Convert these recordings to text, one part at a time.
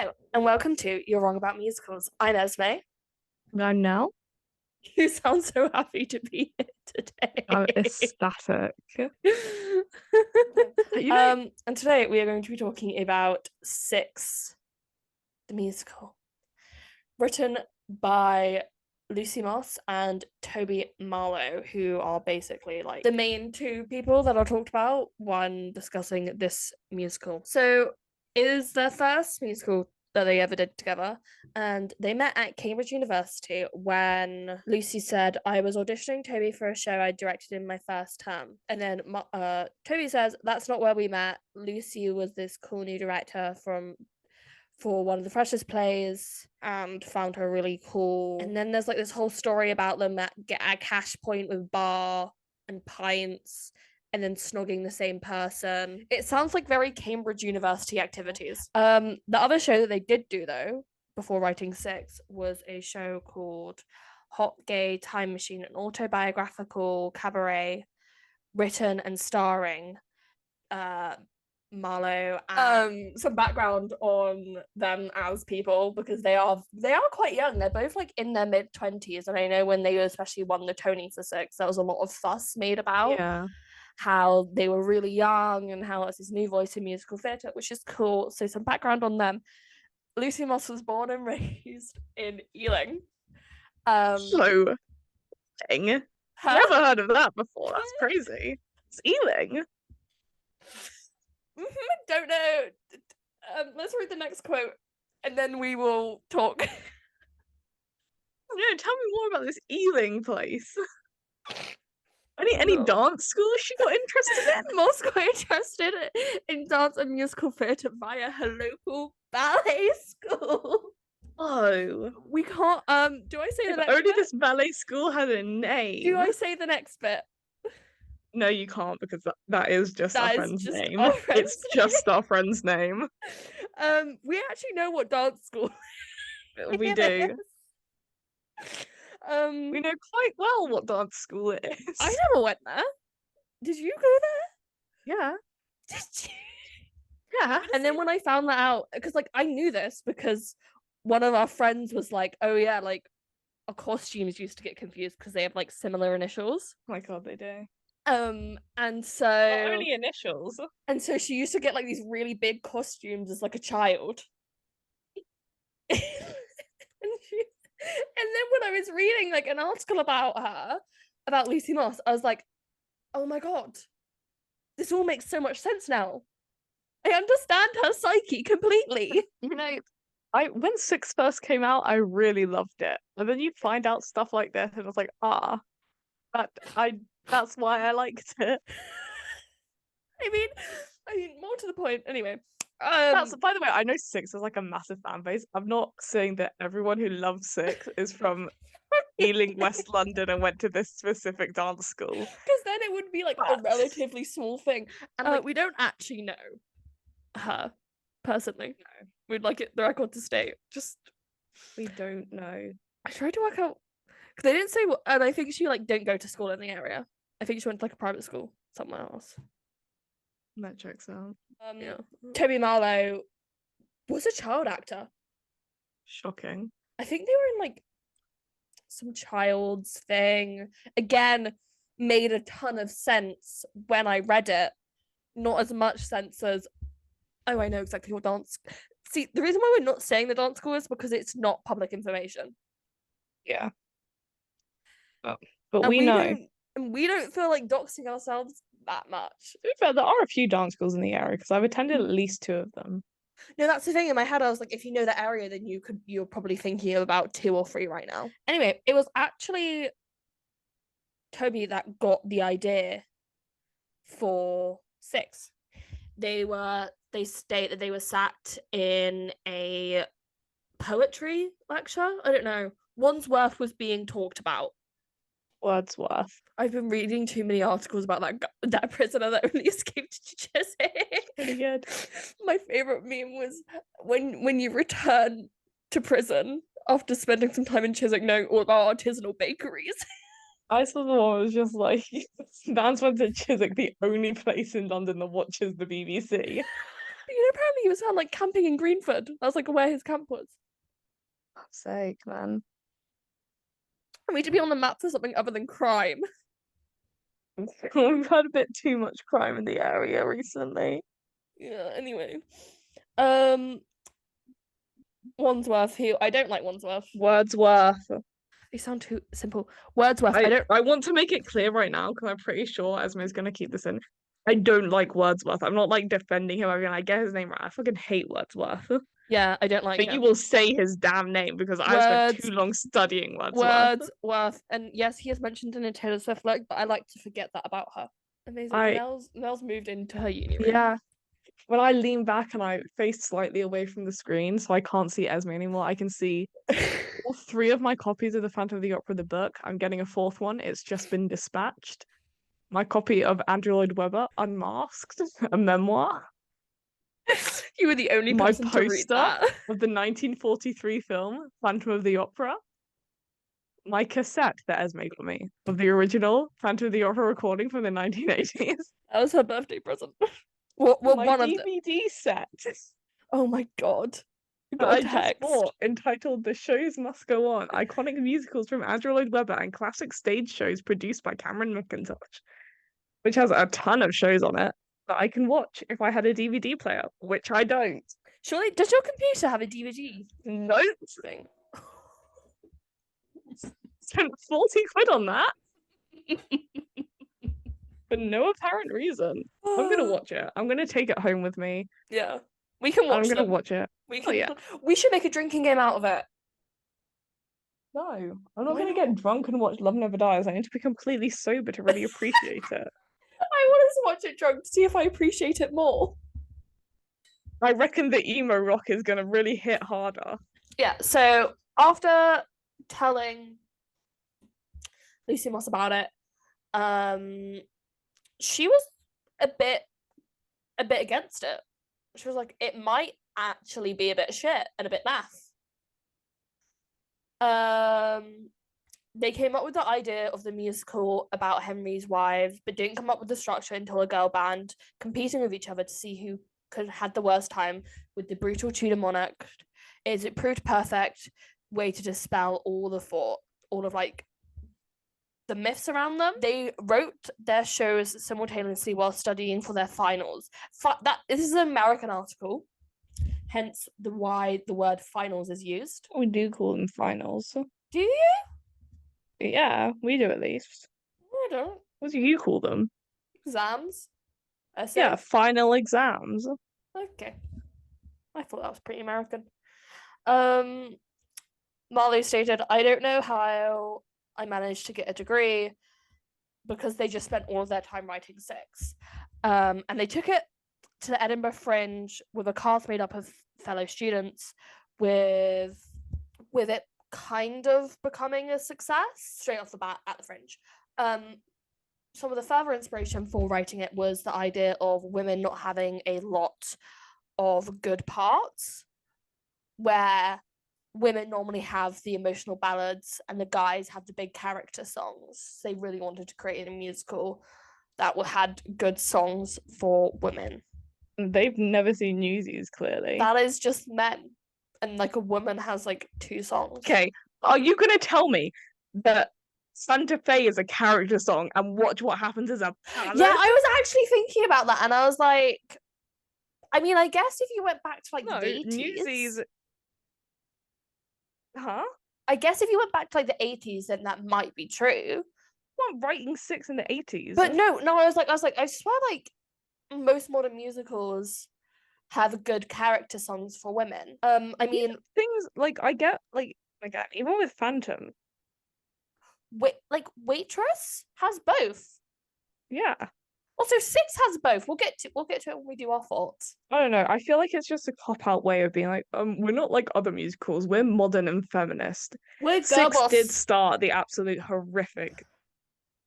Hello, and welcome to You're Wrong About Musicals. I'm Esme. I'm now. You sound so happy to be here today. I'm ecstatic. You know, And today we are going to be talking about Six, the musical, written by Lucy Moss and Toby Marlow, who are basically like the main two people that are talked about when discussing this musical. So it is their first musical that they ever did together, and they met at Cambridge University when Lucy said, I was auditioning Toby for a show I directed in my first term. And then Toby says, that's not where we met. Lucy was this cool new director for one of the freshers plays and found her really cool. And then there's like this whole story about them at a cash point with bar and pints and then snogging the same person. It sounds like very Cambridge University activities. The other show that they did do though, before writing Six, was a show called Hot Gay Time Machine, an autobiographical cabaret written and starring Marlow. Some background on them as people, because they are quite young. They're both like in their mid-20s, and I know when they especially won the Tony for Six, there was a lot of fuss made about how they were really young and how it's this new voice in musical theatre, which is cool. So some background on them. Lucy Moss was born and raised in Ealing. so dang. Never heard of that before. That's crazy. It's Ealing. Don't know. Let's read the next quote and then we will talk. Yeah, tell me more about this Ealing place. Any dance schools she got interested in? Moss got interested in dance and musical theatre via her local ballet school. Oh, we can't. Do I say the next only bit? this ballet school had a name. Do I say the next bit? No, you can't, because that is just our friend's name. It's just our friend's name. We actually know what dance school we do. We know quite well what dance school it is. I never went there. Did you go there? Yeah. Did you? Yeah. And then when I found that out, because like I knew this because one of our friends was like, oh yeah, like our costumes used to get confused because they have like similar initials. Oh my god, they do. And so not only initials. And so she used to get like these really big costumes as like a child. And then when I was reading like an article about her, about Lucy Moss, I was like, oh my god, this all makes so much sense now. I understand her psyche completely. You know, when Six first came out, I really loved it. And then you find out stuff like this, and it's like, that's why I liked it. I mean, more to the point. Anyway, by the way, I know Six is like a massive fan base. I'm not saying that everyone who loves Six is from Ealing, West London, and went to this specific dance school. Because then it would be like a relatively small thing, and like we don't actually know her personally. No. We'd like it the record to state. Just we don't know. I tried to work out because they didn't say what, and I think she like didn't go to school in the area. I think she went to like a private school somewhere else. That checks out. Yeah. Toby Marlow was a child actor. Shocking. I think they were in like some child's thing. Again, made a ton of sense when I read it. Not as much sense as, oh, I know exactly what dance. See, the reason why we're not saying the dance school is because it's not public information. Yeah. But we know. And we don't feel like doxing ourselves that much. To be fair, there are a few dance schools in the area because I've attended at least 2 of them. No, that's the thing. In my head, I was like, if you know the area, then you're probably thinking of about 2 or 3 right now. Anyway, it was actually Toby that got the idea for Six. They state that they were sat in a poetry lecture. I don't know. Wandsworth was being talked about. Wordsworth. I've been reading too many articles about that prisoner that only escaped to Chiswick. Pretty good. My favorite meme was when you return to prison after spending some time in Chiswick, knowing all our artisanal bakeries. I saw the one that was just like, man's went to Chiswick, the only place in London that watches the BBC. apparently he was found like camping in Greenford. That's like where his camp was. Fuck's sake, man. We need to be on the map for something other than crime. We've had a bit too much crime in the area recently. Yeah, anyway. Wandsworth, who I don't like Wandsworth. Wordsworth. They sound too simple. Wordsworth, I don't. I want to make it clear right now because I'm pretty sure Esme's gonna keep this in. I don't like Wordsworth. I'm not like defending him. I'm gonna get his name right. I fucking hate Wordsworth. Yeah, I don't like But him. you will say his damn name because I spent too long studying Wordsworth. Wordsworth, and yes, he is mentioned in a Taylor Swift lyric, but I like to forget that about her. Amazing. Mel's moved into her uni room. Yeah. When I lean back and I face slightly away from the screen, so I can't see Esme anymore, I can see all 3 of my copies of the Phantom of the Opera, the book. I'm getting a 4th one. It's just been dispatched. My copy of Andrew Lloyd Webber, Unmasked, a memoir. You were the only person to read that. Of the 1943 film Phantom of the Opera. My cassette that Esme got me of the original Phantom of the Opera recording from the 1980s. That was her birthday present. What My one DVD set. Oh my god. I just bought entitled "The Shows Must Go On: Iconic Musicals from Andrew Lloyd Webber and Classic Stage Shows Produced by Cameron McIntosh," which has a ton of shows on it that I can watch if I had a DVD player, which I don't. Surely, does your computer have a DVD? No. Thing. Spent 40 quid on that. For no apparent reason. I'm gonna watch it. I'm gonna take it home with me. Yeah. We can watch I'm gonna watch it. We should make a drinking game out of it. No, I'm not gonna get drunk and watch Love Never Dies. I need to be completely sober to really appreciate it. I want to watch it drunk to see if I appreciate it more. I reckon the emo rock is gonna really hit harder. Yeah, so after telling Lucy Moss about it, she was a bit against it. She was like, it might actually be a bit shit and a bit naff. They came up with the idea of the musical about Henry's wives, but didn't come up with the structure until a girl band competing with each other to see who had the worst time with the brutal Tudor monarch. It proved perfect way to dispel all of like the myths around them. They wrote their shows simultaneously while studying for their finals. This is an American article, hence why the word finals is used. We do call them finals. Do you? Yeah, we do at least. I don't. What do you call them? Exams. Yeah, final exams. Okay. I thought that was pretty American. Marlow stated, I don't know how I managed to get a degree because they just spent all of their time writing Six. And they took it to the Edinburgh Fringe with a cast made up of fellow students with it kind of becoming a success straight off the bat at the Fringe. Some of the further inspiration for writing it was the idea of women not having a lot of good parts, where women normally have the emotional ballads and the guys have the big character songs. They really wanted to create a musical that had good songs for women. They've never seen Newsies, clearly. That is just men. And like a woman has like 2 songs. Okay, are you gonna tell me that Santa Fe is a character song and Watch What Happens is a ballad? Yeah, I was actually thinking about that and I was like, I mean, I guess if you went back to like the 80s. Newsies. Huh? I guess if you went back to like the 80s, then that might be true. What, writing Six in the 80s? But no, I was like, I swear like most modern musicals have good character songs for women. I mean things like I get like again, even with Phantom. Waitress has both. Yeah. Also, Six has both. We'll get to it when we do our thoughts. I don't know. I feel like it's just a cop-out way of being like, we're not like other musicals. We're modern and feminist. We're Six did start the absolute horrific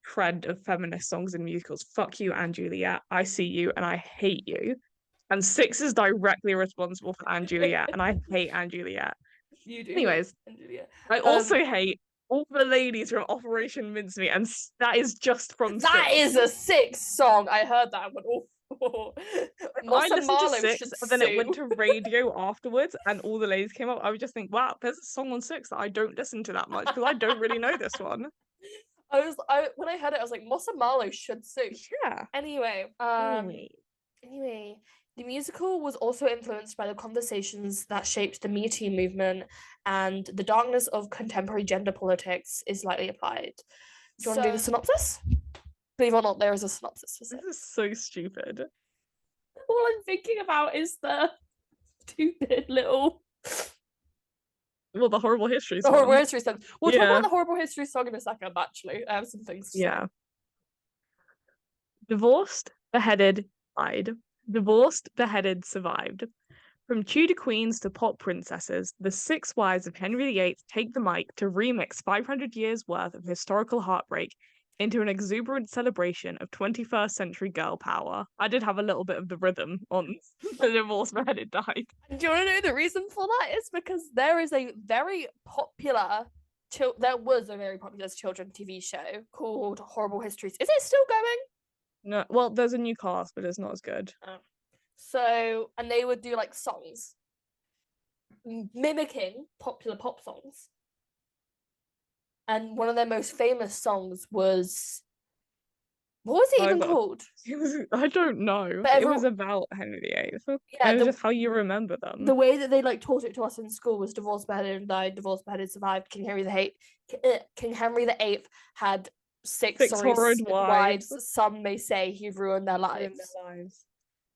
trend of feminist songs and musicals. Fuck you, Anne Juliet. I see you and I hate you. And Six is directly responsible for Anne Juliet, and I hate Anne Juliet. You do. Anyways, I also hate all the ladies from Operation Mincemeat, and that is just from that Six. is a Six song. I heard that one. Moss I and listened to Marlowe Six, should and then it went sue. to radio afterwards, and all the ladies came up. I would just think, wow, there's a song on Six that I don't listen to that much because I don't really know this one. When I heard it, I was like, Moss and Marlowe should sue. Yeah. Anyway, anyway, the musical was also influenced by the conversations that shaped the Me Too movement, and the darkness of contemporary gender politics is lightly applied. Do you want to do the synopsis? Believe it or not, there is a synopsis for This it. is so stupid. All I'm thinking about is the stupid little Well, the horrible history the horrible song. history song. We'll talk about the horrible history song in a second, actually. I have some things to say. Yeah. Divorced, beheaded, died. Divorced, beheaded, survived. From Tudor queens to pop princesses, the six wives of Henry VIII take the mic to remix 500 years worth of historical heartbreak into an exuberant celebration of 21st century girl power. I did have a little bit of the rhythm on the divorced, beheaded, died. Do you want to know the reason for that? Is because there is a very popular there was a very popular children's TV show called Horrible Histories. Is it still going? No, well, there's a new cast, but it's not as good. So, and they would do like songs mimicking popular pop songs. And one of their most famous songs was, what was it even called? I don't know. But it was about Henry VIII. Yeah, it was just how you remember them. The way that they like taught it to us in school was divorced, beheaded, and died. Divorced, beheaded, survived. King Henry VIII had six horrid wives. Some may say he ruined their lives.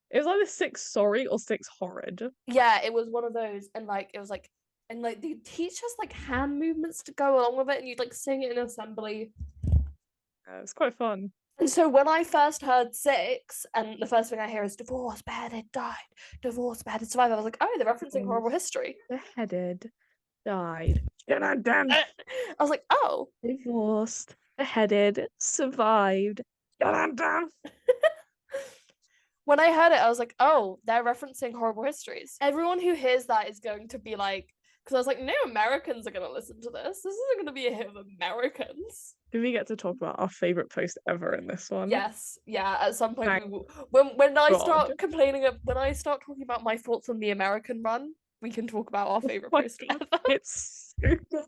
It was either six sorry or six horrid. Yeah, it was one of those, and like it was like, and like they teach us like hand movements to go along with it, and you'd like sing it in assembly. Yeah, it's quite fun. And so when I first heard Six, and the first thing I hear is divorced, beheaded, died, divorced, beheaded, survived, I was like, oh, they're referencing horrible history. Beheaded, died. I was like, oh. Divorced, beheaded, survived. When I heard it, I was like, oh, they're referencing horrible histories. Everyone who hears that is going to be like, because I was like, no Americans are going to listen to this. This isn't going to be a hit of Americans. Do we get to talk about our favorite post ever in this one? Yes, yeah. At some point, we will. When I start when I start talking about my thoughts on the American run, we can talk about our favorite post ever. It's so good.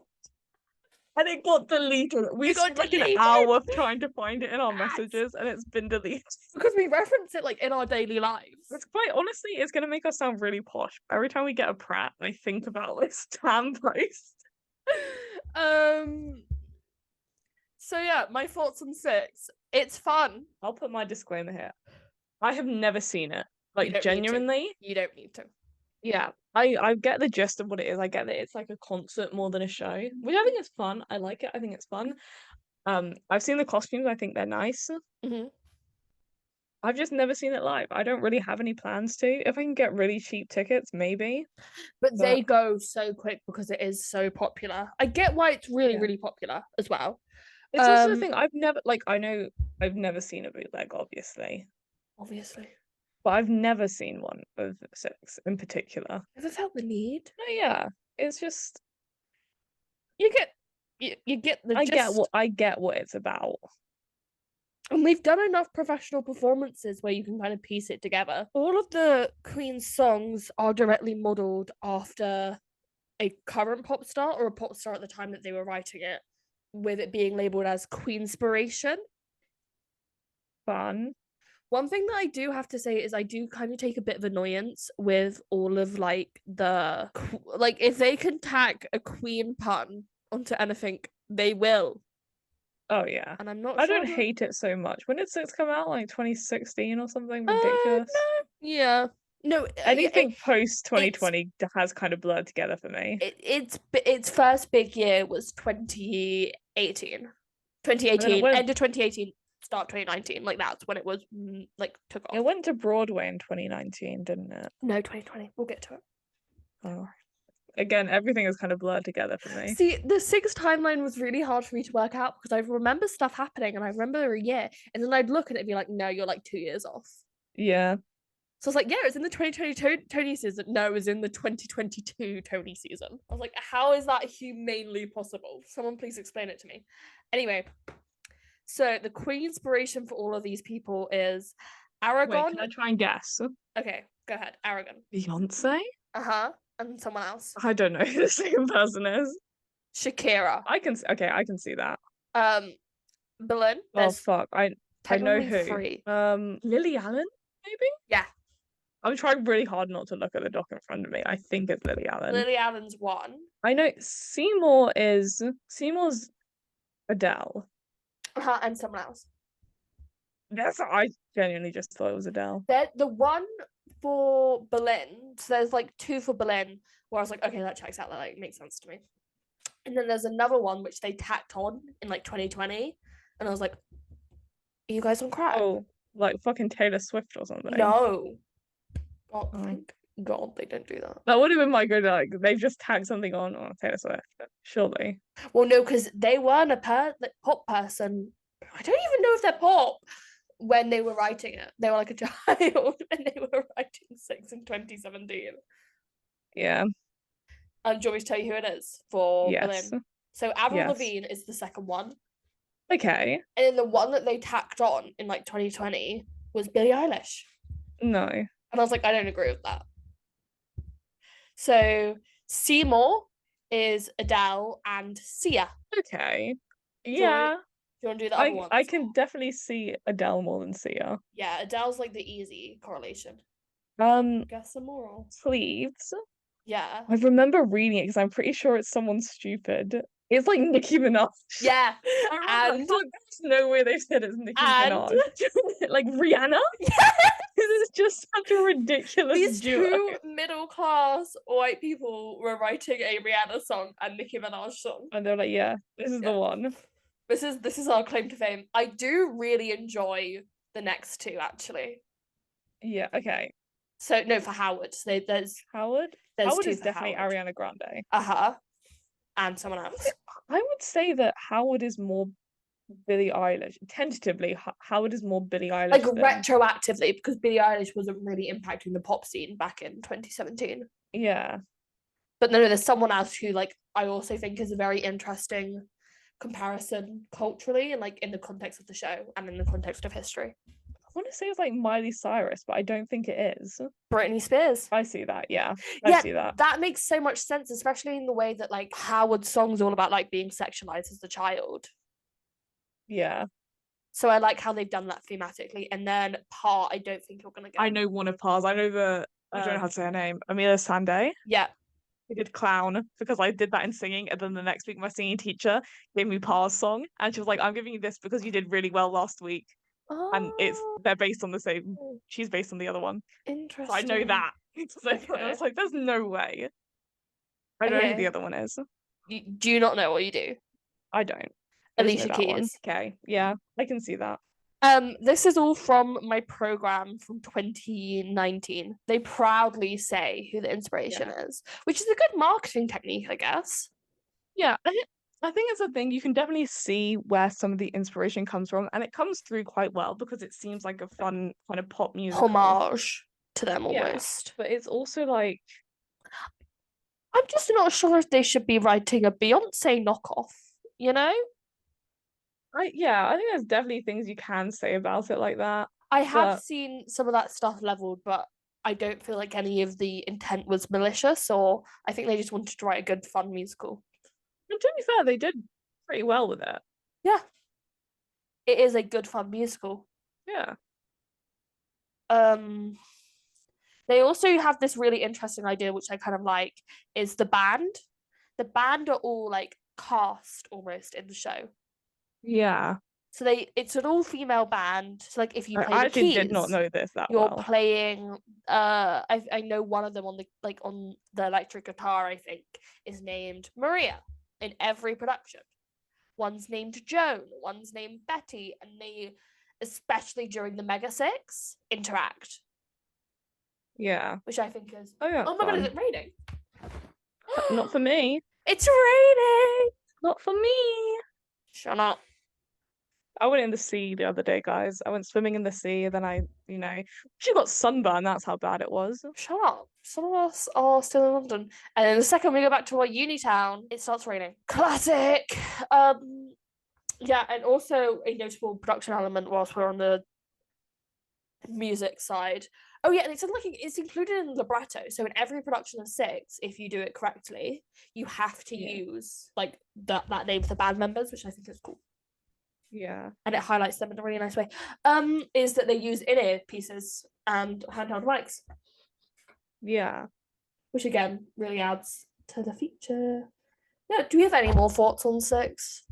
And it got deleted. We spent like an hour trying to find it in our messages, and it's been deleted. Because we reference it like in our daily lives. It's quite honestly, it's gonna make us sound really posh. Every time we get a prat, I think about this damn post. So yeah, my thoughts on Six. It's fun. I'll put my disclaimer here. I have never seen it. Like genuinely. You don't need to. Yeah. I get the gist of what it is. I get that it's like a concert more than a show, which I think is fun. I like it. I think it's fun. I've seen the costumes. I think they're nice. Mm-hmm. I've just never seen it live. I don't really have any plans to. If I can get really cheap tickets, maybe. But they go so quick because it is so popular. I get why it's really, really popular as well. It's also the thing I've never I know I've never seen a bootleg, obviously. But I've never seen one of Six in particular. Ever felt the need? No, yeah. It's just you get the I get what it's about. And we've done enough professional performances where you can kind of piece it together. All of the Queen's songs are directly modelled after a current pop star or a pop star at the time that they were writing it, with it being labelled as Queenspiration. Fun. One thing that I do have to say is I do kind of take a bit of annoyance with all of like the if they can tack a Queen pun onto anything, they will. Oh yeah. And I'm not I don't hate it so much. When did Six come out? Like 2016 or something ridiculous? No. Yeah. No, anything post 2020 has kind of blurred together for me. Its first big year was 2018. 2018, end of 2018, start 2019. Like that's when it was like took off. It went to Broadway in 2019, didn't it? No, 2020. We'll get to it. Oh. Again, everything is kind of blurred together for me. See, the Six timeline was really hard for me to work out because I remember stuff happening and I remember a year, and then I'd look at it and be like, no, you're like 2 years off. Yeah. So I was like, yeah, it's in the 2022 Tony season. No, it was in the 2022 Tony season. I was like, how is that humanely possible? Someone please explain it to me. Anyway, so the Queenspiration for all of these people is Wait, Aragon. can I try and guess? Okay, go ahead. Aragon. Beyonce? Uh-huh. And someone else. I don't know who the second person is. Shakira. Okay, I can see that. Um, Berlin. Oh There's fuck, I know technically who. 3. Lily Allen, maybe? Yeah. I'm trying really hard not to look at the doc in front of me. I think it's Lily Allen. Lily Allen's 1. I know Seymour's Adele. Uh-huh, and someone else. I genuinely just thought it was Adele. The one for Berlin, so there's like 2 for Berlin where I was like, okay, that checks out, that like makes sense to me. And then there's another one which they tacked on in like 2020, and I was like, are you guys on crack? Oh, like fucking Taylor Swift or something. No. God, thank God they don't do that. That would have been my good, like, they've just tagged something on Taylor Swift, surely. Well, no, because they weren't a pop person. I don't even know if they're pop when they were writing it. They were like a child and they were writing 6 in 2017. Yeah. And do you want me to tell you who it is for Yes. Berlin? So Avril Yes. Lavigne is the second one. Okay. And then the one that they tacked on in like 2020 was Billie Eilish. No. And I was like, I don't agree with that. So Seymour is Adele and Sia. Okay. Do Yeah. you want to do the other one? I can definitely see Adele more than Sia. Yeah, Adele's like the easy correlation. Guess some moral. Sleeves. Yeah. I remember reading it because I'm pretty sure it's someone stupid. It's like Nicki Minaj. Yeah. And there's no way they said it's Nicki and Minaj. Like Rihanna? Yes! This is just such a ridiculous These duo. 2 middle class white people were writing a Rihanna song and Nicki Minaj song. And they're like, yeah, this is the one. This is our claim to fame. I do really enjoy the next 2 actually. Yeah, okay. So no, for Howard. So there's Howard? There's Howard 2 is for definitely Howard. Ariana Grande. Uh-huh. And someone else. I would say that Howard is more Billie Eilish. Tentatively, Howard is more Billie Eilish. Like retroactively, because Billie Eilish wasn't really impacting the pop scene back in 2017. Yeah. But no, there's someone else who like I also think is a very interesting comparison culturally and like in the context of the show and in the context of history. I want to say it's like Miley Cyrus, but I don't think it is. Britney Spears. I see that, yeah. I see that. That makes so much sense, especially in the way that like Howard's song's all about like being sexualized as a child. Yeah. So I like how they've done that thematically. And then Part, I don't think you're gonna get. I know one of Par's. I know I don't know how to say her name. Amelia Sande. Yeah. I did Clown because I did that in singing, and then the next week my singing teacher gave me Par's song, and she was like, "I'm giving you this because you did really well last week." Oh, And they're based on the same. She's based on the other one. Interesting. So I know that. So I was like, "There's no way." I don't know who the other one is. Do you not know what you do? I don't. Alicia Keys. Okay, yeah, I can see that. This is all from my program from 2019. They proudly say who the inspiration is, which is a good marketing technique, I guess. Yeah, I think it's a thing. You can definitely see where some of the inspiration comes from, and it comes through quite well because it seems like a fun kind of pop music homage to them almost. But it's also like, I'm just not sure if they should be writing a Beyonce knockoff, you know? I think there's definitely things you can say about it like that. I have seen some of that stuff leveled, but I don't feel like any of the intent was malicious, or I think they just wanted to write a good, fun musical. And to be fair, they did pretty well with it. Yeah. It is a good, fun musical. Yeah. They also have this really interesting idea, which I kind of like, is the band. The band are all like cast almost in the show. Yeah. So it's an all-female band. So like if you play I the keys, did not know this that you're well. playing I know one of them on the electric guitar, I think, is named Maria in every production. One's named Joan, one's named Betty, and they, especially during the Mega Six, interact. Yeah. Which I think is oh my god, is it raining? Not for me. It's raining. Not for me. Shut up. I went in the sea the other day, guys. I went swimming in the sea, and then I she got sunburned. That's how bad it was. Shut up. Some of us are still in London. And then the second we go back to our uni town, it starts raining. Classic. Yeah, and also a notable production element whilst we're on the music side. Oh yeah, and it's like it's included in the libretto. So in every production of Six, if you do it correctly, you have to Yeah. use like that name for the band members, which I think is cool. Yeah. And it highlights them in a really nice way. Is that they use in-ear pieces and handheld mics, Yeah. which again really adds to the feature. Yeah, do we have any more thoughts on Six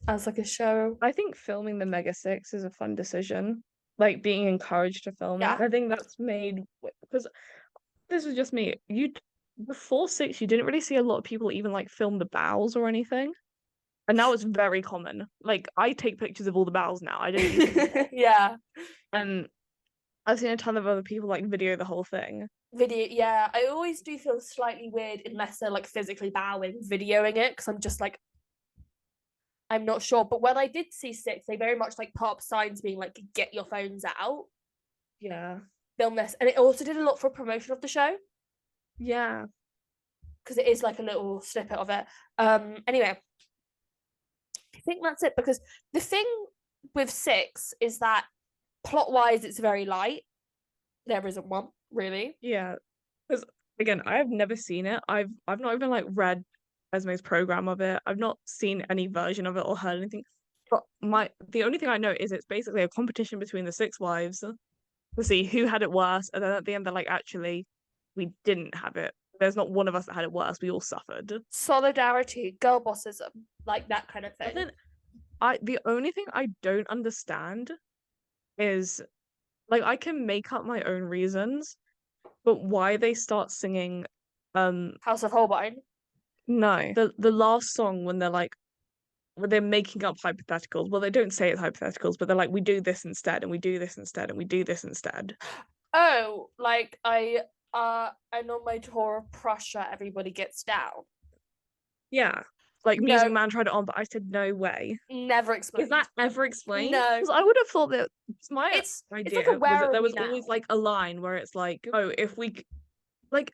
as like a show? I think filming the Mega Six is a fun decision. Like being encouraged to film it. Yeah. I think that's made because this is just me. You before Six, you didn't really see a lot of people even like film the bows or anything. And now it's very common. Like I take pictures of all the bows now. I don't used to do that. Yeah. And I've seen a ton of other people like video the whole thing. Video, yeah. I always do feel slightly weird unless they're like physically bowing, videoing it, because I'm just like, I'm not sure. But when I did see Six, they very much like put up signs being like, get your phones out, Yeah. film this. And it also did a lot for promotion of the show, Yeah. because it is like a little snippet of it. Anyway, I think that's it, because the thing with Six is that plot wise it's very light. There isn't one, really. Yeah. Because again, I have never seen it. I've not even like read Esme's program of it. I've not seen any version of it or heard anything. But the only thing I know is it's basically a competition between the six wives to see who had it worse, and then at the end they're like, actually, we didn't have it. There's not one of us that had it worse. We all suffered. Solidarity, girl bossism, like that kind of But thing. then the only thing I don't understand is like I can make up my own reasons, but why they start singing House of Holbein. no, the last song when they're like when they're making up hypotheticals. Well, they don't say it's hypotheticals, but they're like, we do this instead, and we do this instead, and we do this instead. Oh, like I know my tour of Prussia, everybody gets down. Yeah. Like Music No, Man tried it on, but I said no way. never Is explained. that ever explained? No. Because I would have thought that my It's like a idea was where that are there we was now? always like a line where it's like, oh, if we like,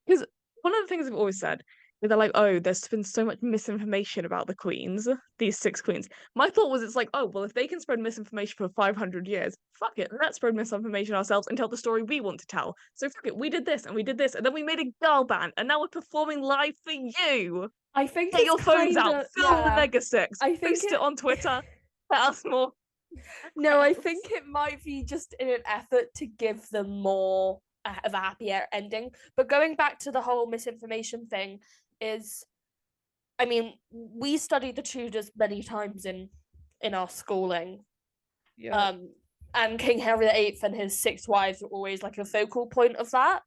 because one of the things I've always said is they're like, oh, there's been so much misinformation about the queens, these six queens. My thought was, it's like, oh, well, if they can spread misinformation for 500 years, fuck it, let's spread misinformation ourselves and tell the story we want to tell. So fuck it, we did this and we did this, and then we made a girl band, and now we're performing live for you. I think Get it's your phones kind out, of film the yeah. Mega Six, I think post it on Twitter, tell us more. no, I think it might be just in an effort to give them more of a happier ending. But going back to the whole misinformation thing is, I mean, we studied the Tudors many times in our schooling. Yeah. And King Henry VIII and his six wives were always like a focal point of that.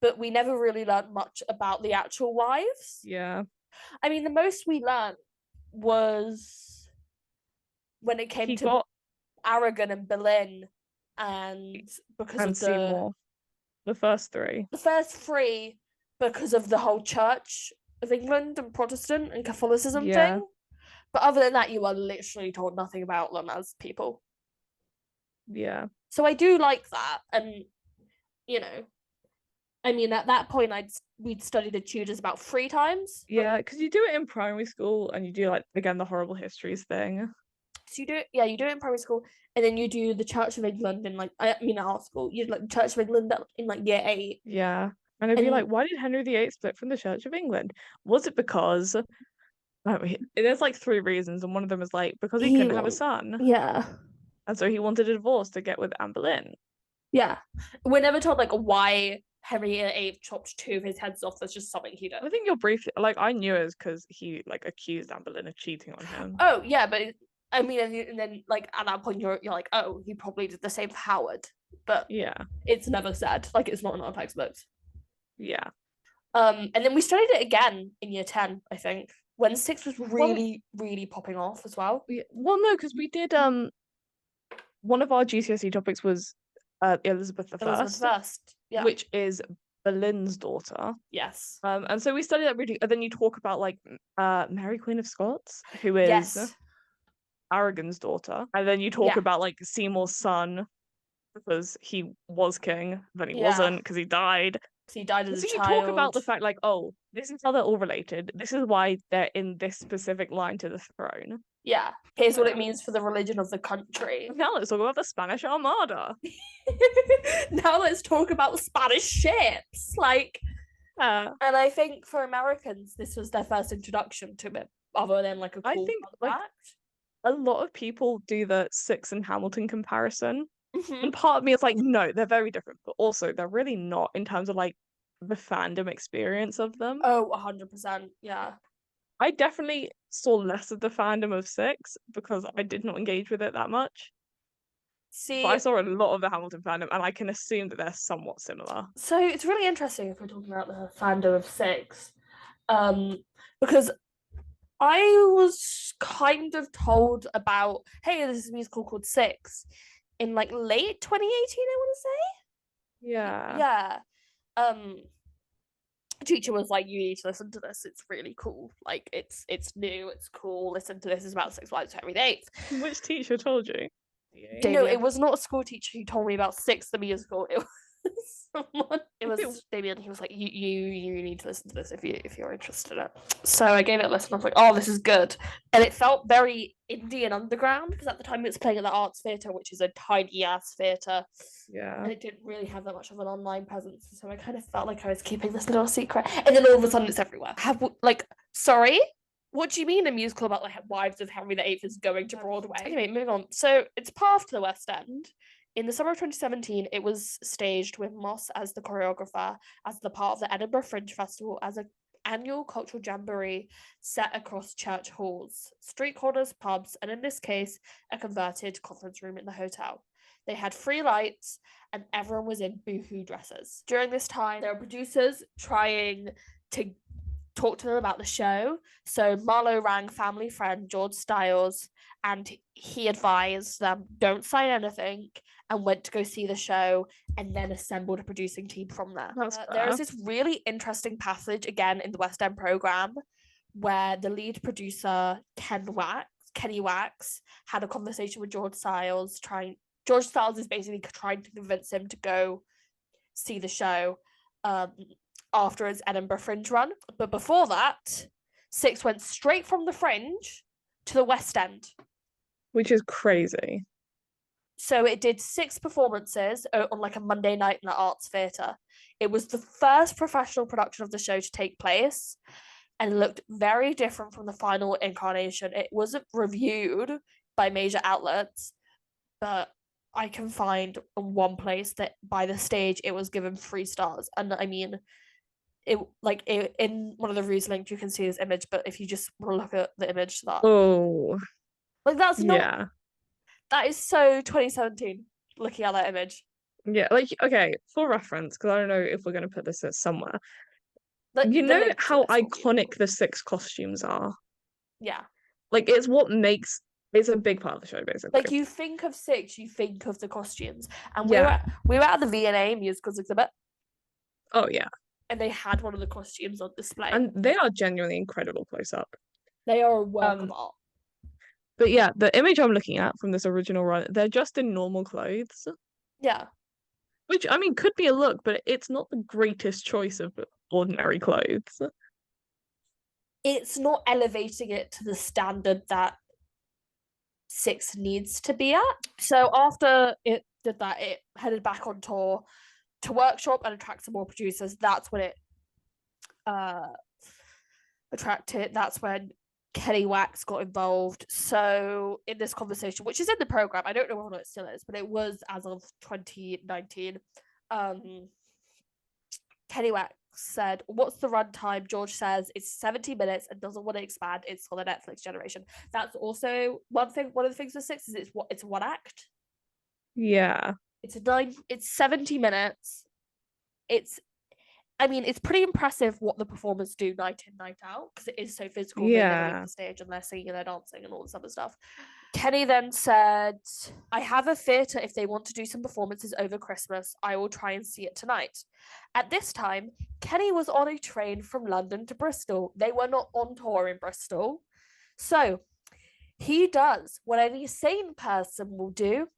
But we never really learned much about the actual wives. Yeah. I mean, the most we learned was when it came He to got Aragon and Boleyn, and because and of the Seymour, the first three. first three, because of the whole Church of England and Protestant and Catholicism Yeah. thing. But other than that, you are literally told nothing about them as people. Yeah. So I do like that, and you know, I mean, at that point, we'd studied the Tudors about 3 times. Yeah, because you do it in primary school and you do like again the horrible histories thing. So you do it, yeah, you do it in primary school, and then you do the Church of England in like, I mean, our school, you do like the Church of England in like year 8. Yeah. And I'd be like, And why did Henry VIII split from the Church of England? Was it because there's like three reasons, and one of them is like because he he couldn't have a won't, son. yeah, And so he wanted a divorce to get with Anne Boleyn. yeah. We're never told like why Henry VIII chopped 2 of his heads off. That's just something he did. I think you're brief like I knew it was because he like accused Anne Boleyn of cheating on him. Oh yeah, but I mean, and then like at that point you're like, oh, he probably did the same for Howard, but Yeah. it's never said. Like it's not in our textbooks. Yeah. And then we studied it again in year 10, I think, when Six was really, really popping off as well. Well, no, because we did one of our GCSE topics was Elizabeth the Elizabeth First, First, yeah, which is Boleyn's daughter. yes, And so we studied that really, and then you talk about like Mary Queen of Scots, who is yes, Aragon's daughter, and then you talk yeah, about like Seymour's son because he was king, then he yeah. wasn't because he died. he died as a So you talk about child. the fact, like, oh, this is how they're all related. This is why they're in this specific line to the throne. Yeah, here's what it means for the religion of the country. Now let's talk about the Spanish Armada. Now let's talk about Spanish ships. Like, and I think for Americans, this was their first introduction to it, other than like a cool I think fun like fact. a lot of people do the Six and Hamilton comparison. Mhm. And part of me is like, no, they're very different, but also they're really not in terms of like the fandom experience of them. Oh, 100%. Yeah. I definitely saw less of the fandom of Six because I did not engage with it that much. But See, I saw a lot of the Hamilton fandom, and I can assume that they're somewhat similar. so it's really interesting if we're talking about the fandom of Six, because I was kind of told about, hey, this is a musical called Six in like late 2018, I want to say. Yeah. Yeah. Um, teacher was like, you need to listen to this. It's really cool. Like it's new, it's cool. Listen to this. It's about Six Flags Henry VIII. Which teacher told you? No, it was not a school teacher who told me about Six the musical. It was someone. It was Damien. He was like, you need to listen to this if you're interested in it. So I gave it a listen. I was like, oh, this is good, and it felt very indie and underground because at the time it was playing at the Arts Theatre, which is a tiny ass theatre. Yeah. And it didn't really have that much of an online presence, so I kind of felt like I was keeping this little secret. And then all of a sudden, it's everywhere. Sorry, what do you mean a musical about like wives of Henry VIII is going to Broadway? Anyway, moving on. So it's passed to the West End. In the summer of 2017, it was staged with Moss as the choreographer, as the part of the Edinburgh Fringe Festival, as an annual cultural jamboree set across church halls, street corners, pubs, and in this case, a converted conference room in the hotel. They had free lights, and everyone was in boohoo dresses. During this time, there were producers trying to talk to them about the show. So Marlow rang family friend George Styles and he advised them don't sign anything and went to go see the show and then assembled a producing team from there. There is this really interesting passage again in the West End program where the lead producer Kenny Wax had a conversation with George Styles. George Styles is basically trying to convince him to go see the show after his Edinburgh Fringe run. But before that, Six went straight from the Fringe to the West End. Which is crazy. So it did 6 performances on like a Monday night in the Arts Theatre. It was the first professional production of the show to take place and looked very different from the final incarnation. It wasn't reviewed by major outlets, but I can find one place that by the stage it was given 3 stars. And I mean, in one of the reviews linked, you can see this image, but if you just look at the image, that that's not that is so 2017. Looking at that image, okay, for reference, because I don't know if we're gonna put this somewhere. you know how iconic the 6 costumes are. Yeah, like it's a big part of the show, basically. Like you think of 6, you think of the costumes, and we were at the V&A musicals exhibit. Oh yeah. And they had one of the costumes on display. And they are genuinely incredible close up. They are a work of art. But yeah, the image I'm looking at from this original run, they're just in normal clothes. Yeah. Which, I mean, could be a look, but it's not the greatest choice of ordinary clothes. It's not elevating it to the standard that 6 needs to be at. So after it did that, it headed back on tour to workshop and attract some more producers. That's when it attracted. That's when Kenny Wax got involved. So in this conversation, which is in the program, I don't know whether it still is, but it was as of 2019. Kenny Wax said, "What's the runtime?" George says it's 70 minutes and doesn't want to expand. It's for the Netflix generation. That's also one thing. One of the things with 6 is it's one act. Yeah. It's 70 minutes. It's pretty impressive what the performers do night in, night out, because it is so physical. Yeah. They leave the stage and they're singing and they're dancing and all this other stuff. Kenny then said, "I have a theatre if they want to do some performances over Christmas. I will try and see it tonight." At this time, Kenny was on a train from London to Bristol. They were not on tour in Bristol. So he does what any sane person will do.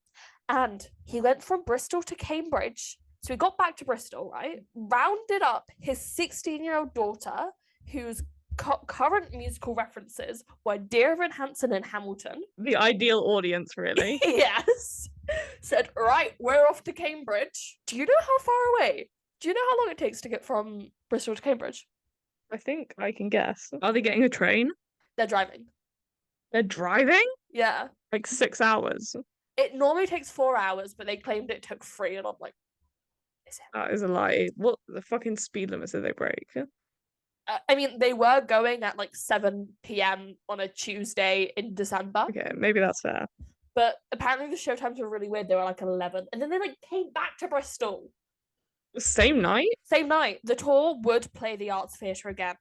And he went from Bristol to Cambridge So he got back to Bristol, right? Rounded up his 16-year-old daughter, whose current musical references were Dear Evan Hansen and Hamilton. The ideal audience, really. Yes. Said, right, we're off to Cambridge. Do you know how far away? Do you know how long it takes to get from Bristol to Cambridge? I think I can guess. Are they getting a train? They're driving. They're driving? Yeah. Like 6 hours. It normally takes 4 hours, but they claimed it took 3, and I'm like, is it? That is a lie. What the fucking speed limits did they break? I mean, they were going at like 7 p.m. on a Tuesday in December. Okay, maybe that's fair. But apparently the show times were really weird. They were like 11. And then they like came back to Bristol. Same night? Same night. The tour would play the Arts Theatre again,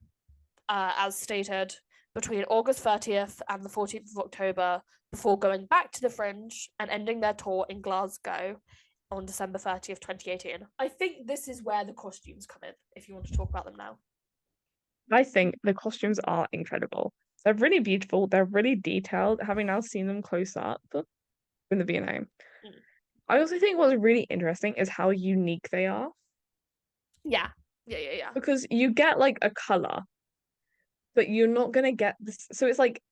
as stated, between August 30th and the 14th of October, before going back to the Fringe and ending their tour in Glasgow on December 30th, 2018. I think this is where the costumes come in, if you want to talk about them now. I think the costumes are incredible. They're really beautiful. They're really detailed. Having now seen them close up in the V&A. Mm. I also think what's really interesting is how unique they are. Yeah. Yeah. Because you get like a color, but you're not gonna get this. So it's like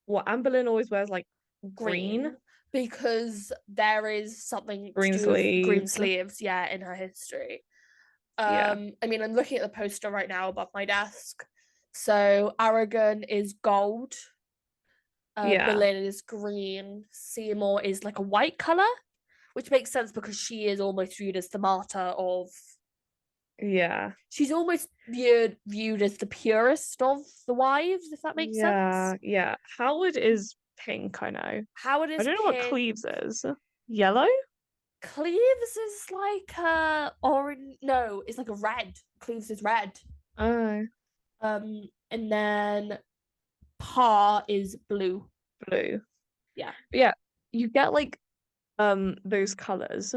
what Anne Boleyn always wears, like green. Because there is something Green to do with green sleeves. sleeves, yeah, in her history. Yeah. I mean, I'm looking at the poster right now above my desk. So Aragon is gold. Yeah. Boleyn is green. Seymour is like a white color, which makes sense because she is almost viewed as the martyr of. Yeah. She's almost viewed as the purest of the wives, if that makes sense. Yeah. Howard is pink, I know. Howard I is don't know what pink. Cleves is. Yellow? Cleves is like a orange. No, it's like a red. Cleves is red. Oh. And then Parr is blue. Blue. Yeah. Yeah. You get like those colors.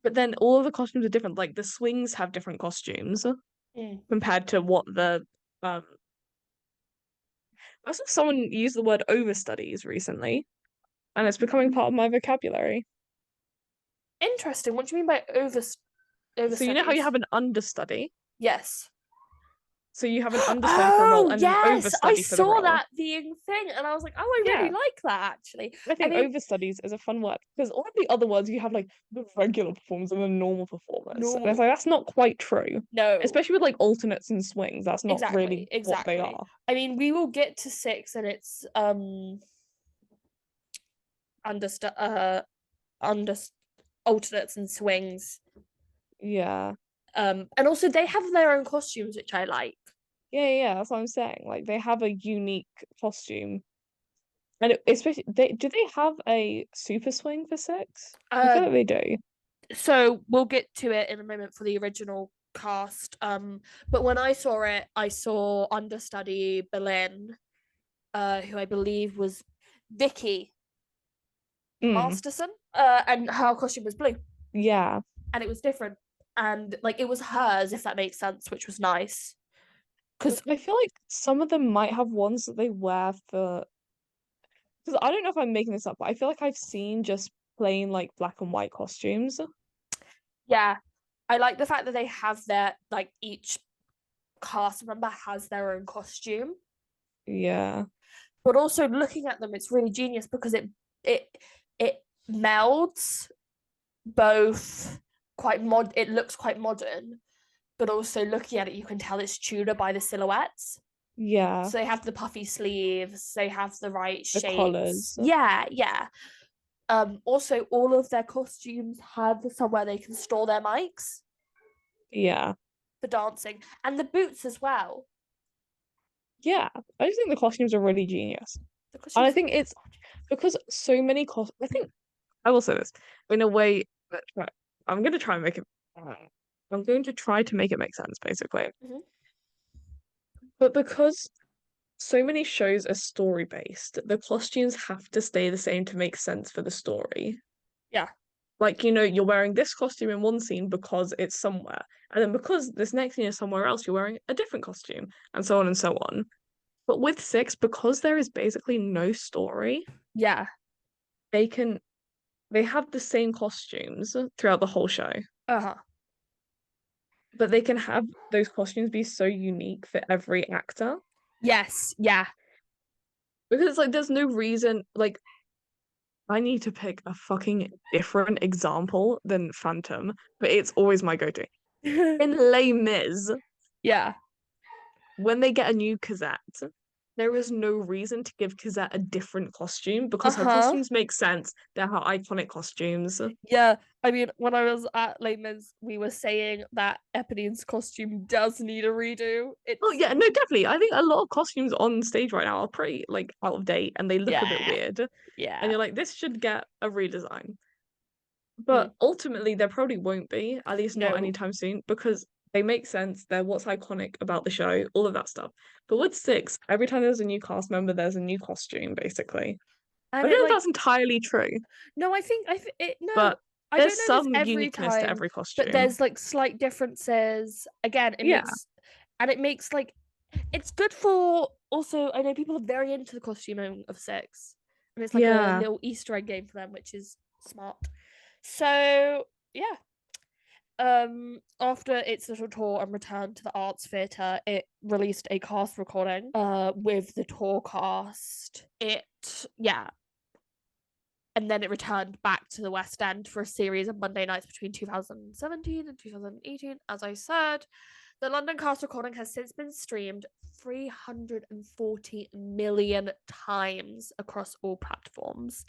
But then all of the costumes are different. Like the swings have different costumes compared to what the I saw someone use the word overstudies recently, and it's becoming part of my vocabulary. Interesting. What do you mean by So you know how you overstudies? have an understudy? Yes. So you have an understudy for a role Oh, and an yes. I overstudy for the saw role. that being thing, and I was like, oh, I really Yeah. like that actually. I think mean, overstudies is a fun word because all of the other words you have like the regular performers and the normal performers. And it's normal. like that's not quite true. No, Especially with like alternates and swings, that's not really exactly. what they are. I mean, we will get to 6, and it's under alternates and swings. Yeah. And also they have their own costumes, which I like. Yeah, that's what I'm saying. Like they have a unique costume. And especially do they have a super swing for 6? I feel like they do. So we'll get to it in a moment for the original cast. But when I saw it, I saw understudy Boleyn, who I believe was Vicky Masterson, and her costume was blue. Yeah. And it was different. And like it was hers, if that makes sense, which was nice. Because I feel like some of them might have ones that they wear for because I don't know if I'm making this up, but I feel like I've seen just plain like black and white costumes. yeah, I like the fact that they have their like each cast member has their own costume. Yeah. But also looking at them, it's really genius because it melds both it looks quite modern, but also looking at it, you can tell it's Tudor by the silhouettes. Yeah. So they have the puffy sleeves, they have the right The shapes. collars. Yeah. Also all of their costumes have somewhere they can store their mics. Yeah. For dancing. And the boots as well. Yeah. I just think the costumes are really genius. And I think it's because so many I think I will say this in a way that I'm going to try and make it I'm going to try to make it make sense basically. But because so many shows are story based, the costumes have to stay the same to make sense for the story. Yeah. Like, you're wearing this costume in one scene because it's somewhere. And then because this next scene is somewhere else, you're wearing a different costume, and so on and so on. But with 6, because there is basically no story, Yeah. they can they have the same costumes throughout the whole show, Uh-huh. but they can have those costumes be so unique for every actor Yes, yeah. because like there's no reason like I need to pick a fucking different example than Phantom, but it's always my go-to. In Les Mis, Yeah. when they get a new Cosette, there is no reason to give Cosette a different costume because her Uh-huh. costumes make sense. They're her iconic costumes. Yeah. I mean, when I was at Les Mis, we were saying that Eponine's costume does need a redo. Oh It's yeah, no, definitely. I think a lot of costumes on stage right now are pretty like out of date and they look a bit yeah. weird. And Yeah. you're like, this should get a redesign. Mm. But ultimately, there probably won't be, at least not No. anytime soon, because they make sense. They're what's iconic about the show, all of that stuff. But with six, every time there's a new cast member, there's a new costume, basically. I And don't it know if like that's entirely true, no, I think no, but I don't there's know if it's some every uniqueness to time, every but costume. there's like slight differences. Again, Yeah, it makes like it's good for also I know people are very into the costuming of six. And it's like a yeah. little Easter egg game for them, which is smart. So yeah. After its little tour and return to the arts theatre, it released a cast recording with the tour cast. And then it returned back to the West End for a series of Monday nights between 2017 and 2018. As I said, the London cast recording has since been streamed 340 million times across all platforms.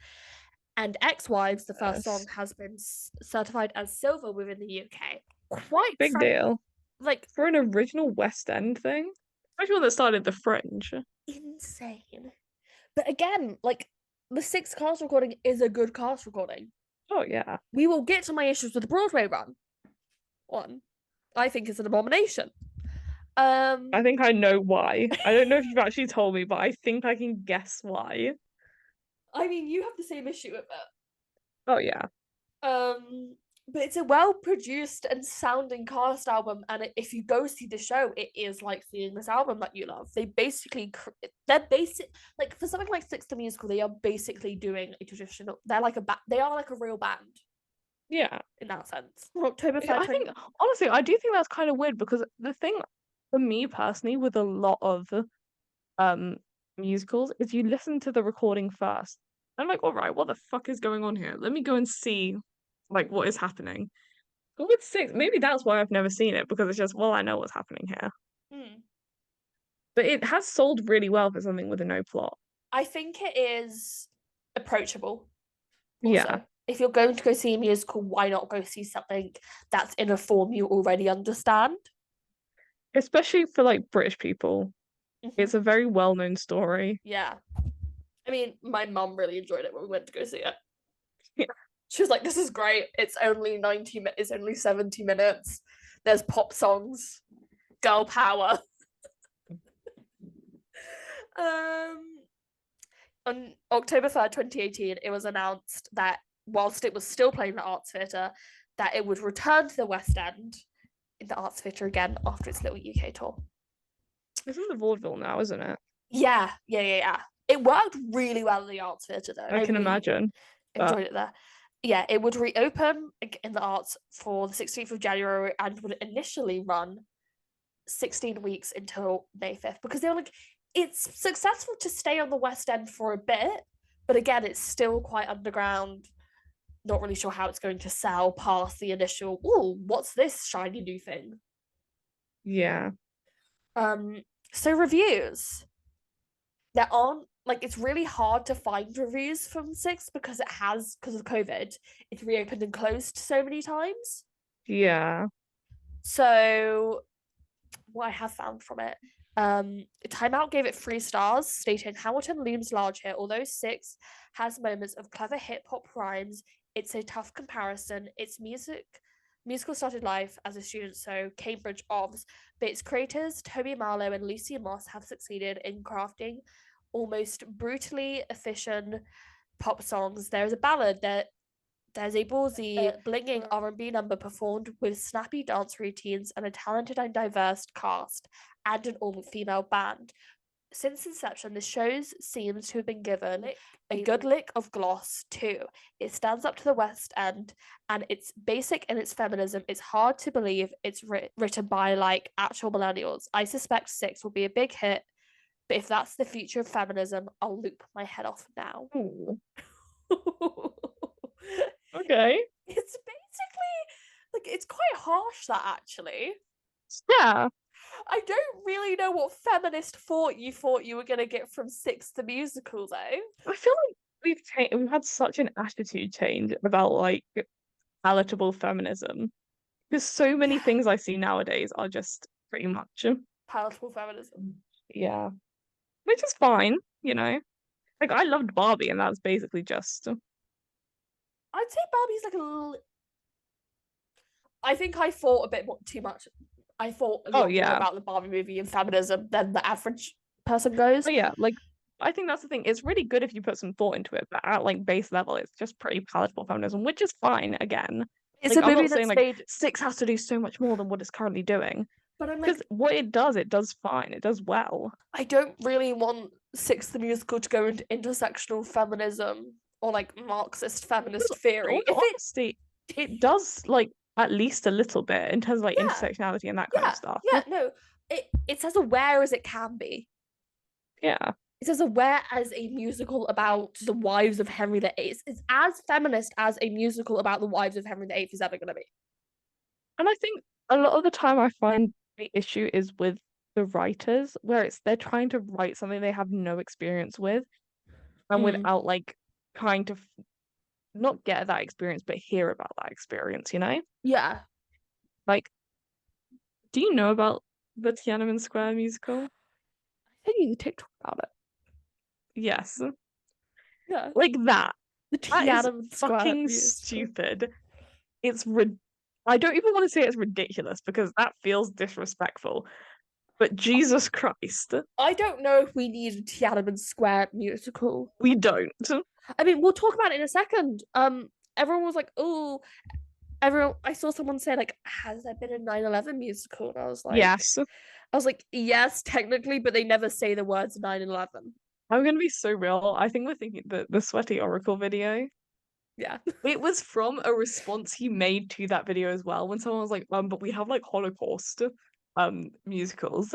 And Ex Wives, the first song, Yes. has been certified as silver within the UK. Quite Big frank, deal. like For an original West End thing, especially one that started the Fringe. insane. But again, like the sixth cast recording is a good cast recording. Oh yeah. We will get to my issues with the Broadway run. One, I think is an abomination. I Um, think I know why. I don't know if you've actually told me, but I think I can guess why. I mean, you have the same issue with Oh yeah. it. But it's a well produced and sounding cast album, and if you go see the show, it is like seeing this album that you love. They're basic like for something like Six the Musical, they are basically doing a traditional. They are like a real band Yeah. in that sense. October 3rd, I think honestly, I do think that's kind of weird because the thing for me personally with a lot of um musicals is you listen to the recording first. I'm like, all right, what the fuck is going on here? Let me go and see like what is happening. But with six, maybe that's why I've never seen it because it's just, well, I know what's happening here. Hmm. But it has sold really well for something with a no plot. I think it is approachable. Yeah. Also, if you're going to go see a musical, why not go see something that's in a form you already understand? Especially for like British people. Mm-hmm. It's a very well-known story. Yeah. I mean, my mum really enjoyed it when we went to go see it. Yeah. She was like, "This is great. It's only 70 minutes. There's pop songs, girl power." Um, on October 3rd, 2018, it was announced that whilst it was still playing the Arts Theatre, that it would return to the West End in the Arts Theatre again after its little UK tour. It's in the vaudeville now, isn't it? Yeah. It worked really well in the Arts Theatre though. I I can really imagine. But enjoyed it there. Yeah, it would reopen in the Arts for the 16th of January and would initially run 16 weeks until May 5th because they were like, it's successful to stay on the West End for a bit, but again, it's still quite underground. Not really sure how it's going to sell past the initial, oh, what's this shiny new thing? yeah. Um, so reviews. There aren't like it's really hard to find reviews from six because of COVID, it's reopened and closed so many times. Yeah. So what I have found from it. Time Out gave it 3 stars, stating Hamilton looms large here. Although six has moments of clever hip hop rhymes, it's a tough comparison. Its musical started life as a student, so Cambridge Ovs, but its creators, Toby Marlow and Lucy Moss, have succeeded in crafting almost brutally efficient pop songs. There is a ballad that there's a ballsy, blinging R&B number performed with snappy dance routines and a talented and diverse cast and an all-female band. since inception, the shows seems to have been given a good lick of gloss too. It stands up to the West End, and it's basic in its feminism. It's hard to believe it's written by like actual millennials. I suspect Six will be a big hit, but if that's the future of feminism, I'll loop my head off now. Ooh, okay. It's basically like it's quite harsh that actually. Yeah. I don't really know what feminist thought you were gonna get from Six the musical though. I feel like we've had such an attitude change about like palatable feminism. Because so many Yeah, things I see nowadays are just pretty much, palatable feminism. yeah, which is fine, you know. Like I loved Barbie, and that's basically just, I'd say Barbie's like a little. I think I thought a bit more, too much. I thought a oh lot more yeah, about the Barbie movie and feminism than the average person goes. oh yeah. Like I think that's the thing. It's really good if you put some thought into it, but at like base level, it's just pretty palatable feminism, which is fine. Again, It's like a I'm movie not saying that's like made, Six has to do so much more than what it's currently doing, but I'm because like, what it does fine. It does well. I don't really want Six the musical to go into intersectional feminism or like Marxist feminist In all theory. If it, honesty, it does like at least a little bit in terms of like yeah, intersectionality and that kind of yeah, stuff. yeah, no, it's as aware as it can be. Yeah. It's as aware as a musical about the wives of Henry VIII. It's as feminist as a musical about the wives of Henry VIII is ever going to be. And I think a lot of the time I find the issue is with the writers, where it's they're trying to write something they have no experience with, and Mm. without like trying to not get that experience, but hear about that experience, you know? Yeah. Like, do you know about the Tiananmen Square musical? I think you TikTok about it. Yes. Yeah. Like that. The That is Tiananmen Square fucking musical. stupid. It's rid I don't even want to say it's ridiculous because that feels disrespectful. But Jesus Christ, I don't know if we need a Tiananmen Square musical. we don't. I mean, we'll talk about it in a second. Everyone was like, "Oh, everyone." I saw someone say like, "Has there been a 9/11 musical?" And Yes. I was like, yes, technically, but they never say the words 9/11. I'm gonna be so real. I think we're thinking the Sweaty Oracle video. Yeah. It was from a response he made to that video as well, when someone was like, but we have like Holocaust musicals.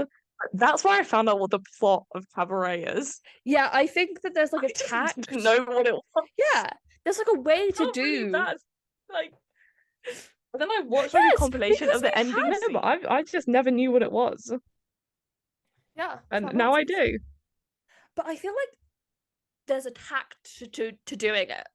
That's where I found out what the plot of Cabaret is. Yeah, I think that there's like I a just tact. didn't know what it was. Yeah, there's like a way to Not really do. bad. Like, but then I watched like a Yes, compilation because of the they ending have. scene. But I just never knew what it was, Yeah, it's and not now I Nazis. do. But I feel like there's a tact to doing it.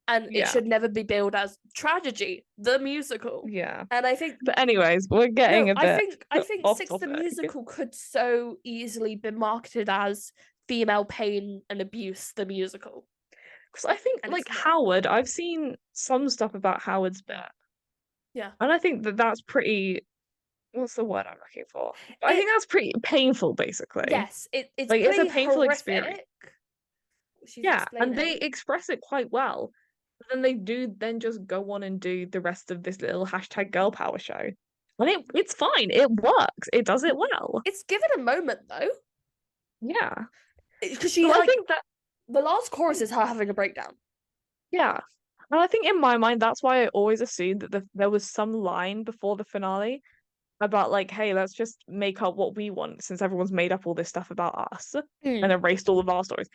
And it Yeah, should never be billed as tragedy, the musical. yeah. And I think But anyways, we're no, getting a bit I think off Six the topic. musical could so easily be marketed as female pain and abuse, the musical. Because I think And like it's not. Howard, I've seen some stuff about Howard's bit, Yeah. and I think that that's pretty. What's the word I'm looking for? I It think that's pretty painful, basically. yes, it's Like it's a pretty painful experience. horrific. She's Yeah, and they explaining. express it quite well. But then they do then just go on and do the rest of this little hashtag girl power show. And it's fine. It works. It does it well. It's given a moment though. Yeah. Because she So I like think that the last chorus is her having a breakdown. yeah. And I think in my mind that's why I always assumed that there was some line before the finale about like, hey, let's just make up what we want since everyone's made up all this stuff about us and Mm. erased all of our stories.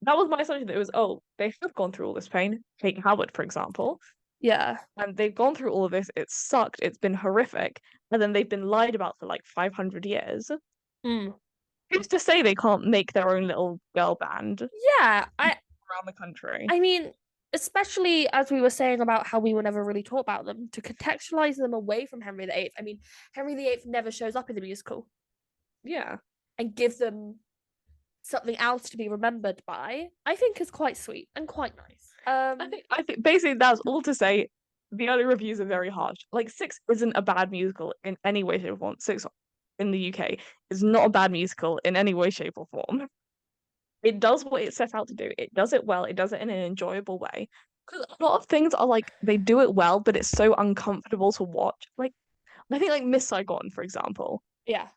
That was my assumption that it was, oh, they have gone through all this pain. Take Howard, for example, Yeah. and they've gone through all of this. It sucked. It's been horrific. And then they've been lied about for like 500 years. Mm. Who's to say they can't make their own little girl band Yeah. around the country? I mean, especially as we were saying about how we were never really taught about them, to contextualize them away from Henry VIII. I mean, Henry VIII never shows up in the musical Yeah. and give them something else to be remembered by, I think is quite sweet and quite nice. I think basically that's all to say. The early reviews are very harsh. Like Six isn't a bad musical in any way, shape, or form. Six in the UK is not a bad musical in any way, shape, or form. It does what it set out to do. It does it well. It does it in an enjoyable way. Because a lot of things are like they do it well, but it's so uncomfortable to watch. Like I think like Miss Saigon, for example. Yeah.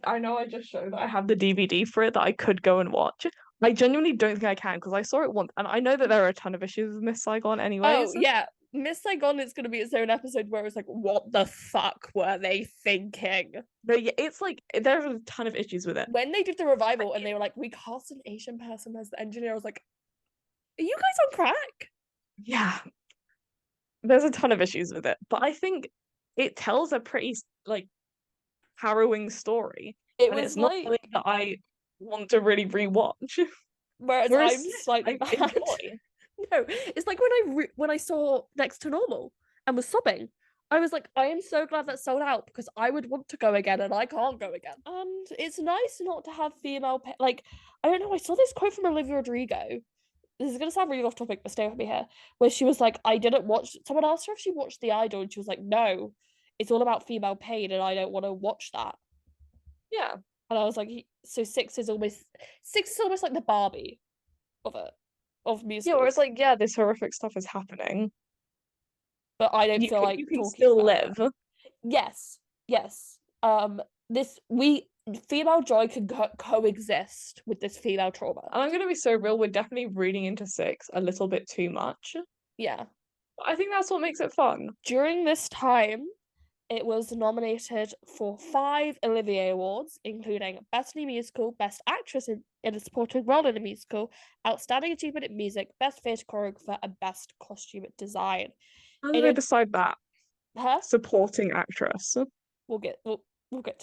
I know I just showed that I have the DVD for it that I could go and watch. I genuinely don't think I can because I saw it once and I know that there are a ton of issues with Miss Saigon Oh anyways. yeah, Miss Saigon is gonna be its own episode where it's like, what the fuck were they thinking? But yeah, it's like there are a ton of issues with it. When they did the revival and they were like, we cast an Asian person as the engineer, I was like, are you guys on crack? Yeah, there's a ton of issues with it, but I think it tells a pretty like harrowing story, It and was it's not like, something that I want to really rewatch. whereas Whereas I'm Six, slightly I bad. enjoy. No, it's like when I saw Next to Normal and was sobbing, I was like, I am so glad that sold out because I would want to go again and I can't go again. And it's nice not to have female like I don't know. I saw this quote from Olivia Rodrigo. This is gonna sound really off topic, but stay with me here. Where she was like, I didn't watch. Someone asked her if she watched The Idol, and she was like, no, it's all about female pain, and I don't want to watch that. Yeah, And I was like, so Six is almost like the Barbie of it of yeah. Where it's musicals. like, yeah, this horrific stuff is happening. But I don't feel You like can talking still about it. live. Yes, yes. This we female joy can coexist with this female trauma. And I'm gonna be so real, we're definitely reading into Six a little bit too much. Yeah. But I think that's what makes it fun. During this time, it was nominated for 5 Olivier Awards, including Best New Musical, Best Actress in a Supporting Role in a Musical, Outstanding Achievement in Music, Best Theatre Choreographer, and Best Costume Design. How do In they a, decide that? huh? Supporting actress. We'll get to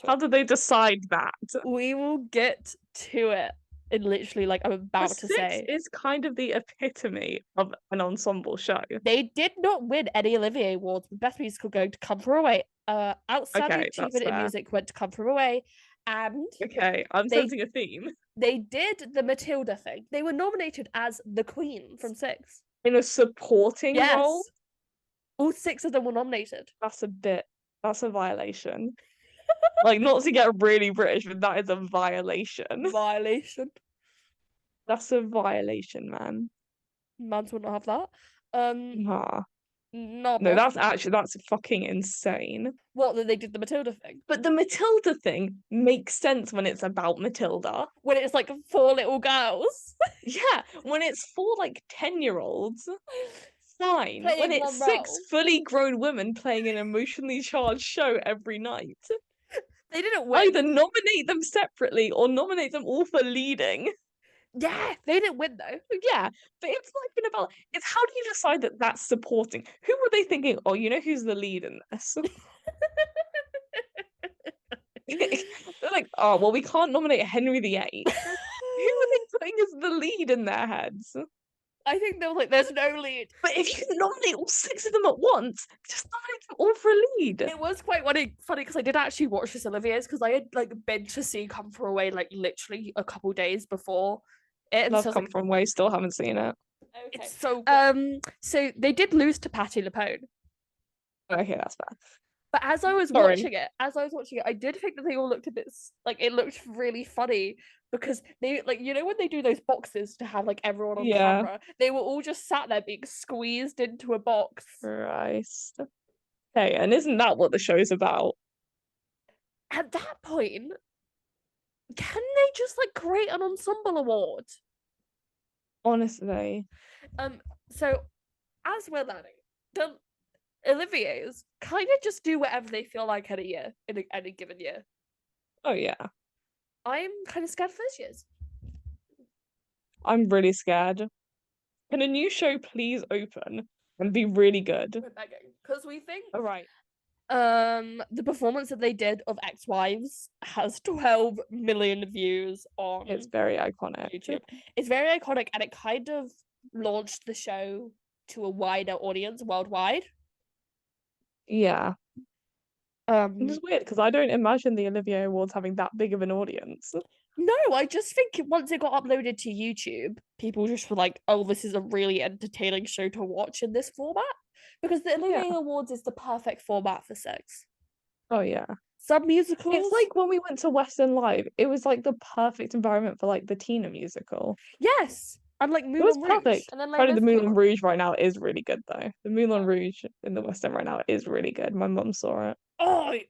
How it. do they decide that? We will get to it. In literally, like I'm The about to Six say. is kind of the epitome of an ensemble show. They did not win any Olivier Awards, with Best Musical going to Come From Away. Outstanding Okay, that's Achievement in fair. Music went to Come From Away, and Okay, I'm they sensing a theme. they did the Matilda thing. They were nominated as the Queen from Six. In a supporting role, Yes, all 6 of them were nominated. that's a violation. Like, not to get really British, but that is a violation. Violation. That's a violation, man. Mans would not have that. Nah. No, No, but that's fucking insane. what that they did the Matilda thing But the Matilda thing makes sense when it's about Matilda. when it's like 4 little girls Yeah, when it's for like 10-year-olds, fine. When playing one it's six role. fully grown women playing an emotionally charged show every night, They didn't either win. nominate them separately or nominate them all for leading. Yeah, they didn't win though. Yeah, but it's not even about. It's how do you decide that that's supporting? Who were they thinking? Oh, you know who's the lead in this? They're like, oh, well, we can't nominate Henry VIII. Who are they putting as the lead in their heads? I think they were like, there's no lead. But if you can nominate all 6 of them at once, just nominate them all for a lead. It was quite funny because I did actually watch this Olivier's because I had like been to see Come From Away like literally a couple days before it. And Love so I was Come like, From Way, still haven't seen it. okay. It's so good. So they did lose to Patti LuPone. Okay, that's bad. But as I was Sorry. watching it, I did think that they all looked a bit like it looked really funny because they like when they do those boxes to have like everyone on Yeah. camera, they were all just sat there being squeezed into a box. Christ. Hey, and isn't that what the show's about? At that point, can they just like create an ensemble award? Honestly. So as we're learning, the Olivier's kind of just do whatever they feel like in a year, in any given year. Oh yeah. I'm kind of scared for this year's. I'm really scared. Can a new show please open and be really good? We're begging because we think All right. the performance that they did of Ex-Wives has 12 million views on It's very iconic. YouTube. It's very iconic and it kind of launched the show to a wider audience worldwide. Yeah. It's weird because I don't imagine the Olivier Awards having that big of an audience. No, I just think once it got uploaded to YouTube, people just were like, oh, this is a really entertaining show to watch in this format. Because the Olivier Awards is the perfect format for Six. Oh yeah. Some musicals. It's like when we went to Western Live, it was like the perfect environment for like the Tina musical. Yes. And like It was Moulin Rouge. perfect. And then like Probably the Moulin Rouge right now is really good though. The Moulin Rouge in the West End right now is really good. My mum saw it. Oh, I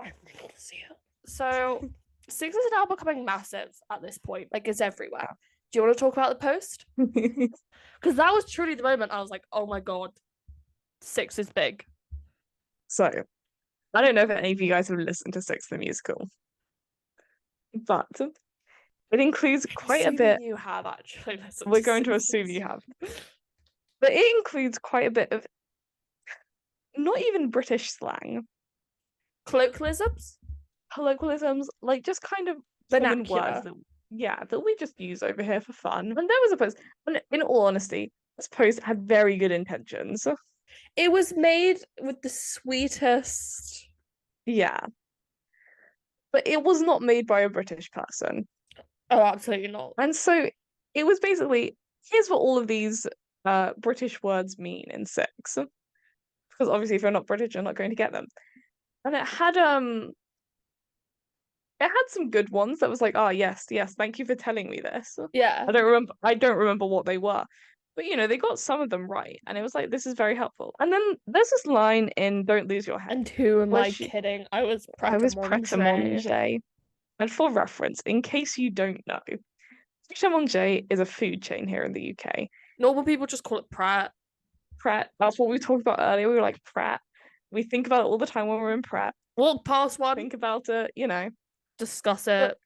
really want to see it. So Six is now becoming massive at this point. Like, it's everywhere. Do you want to talk about the post? Because that was truly the moment I was like, oh my god, Six is big. So, I don't know if any of you guys have listened to Six the musical, but it includes quite a bit. You have actually listened. We're going to assume you have, but it includes quite a bit of not even British slang, colloquialisms, like just kind of common vernacular. words that we just use over here for fun. And there was a post, and in all honesty, this post had very good intentions. It was made with the sweetest. Yeah. But it was not made by a British person. Oh, absolutely not. And so it was basically, here's what all of these British words mean in Six. Because obviously if you're not British, you're not going to get them. And it had some good ones that was like, oh yes, thank you for telling me this. Yeah. I don't remember what they were. But they got some of them right. And it was like, this is very helpful. And then there's this line in Don't Lose Your Head. And who am I kidding? I was Pret a Manger. And for reference, in case you don't know, Pret a Manger is a food chain here in the UK. Normal people just call it Pret. Pret, that's what we talked about earlier. We were like, Pret. We think about it all the time when we're in Pret. Walk past one. Think about it, Discuss it. But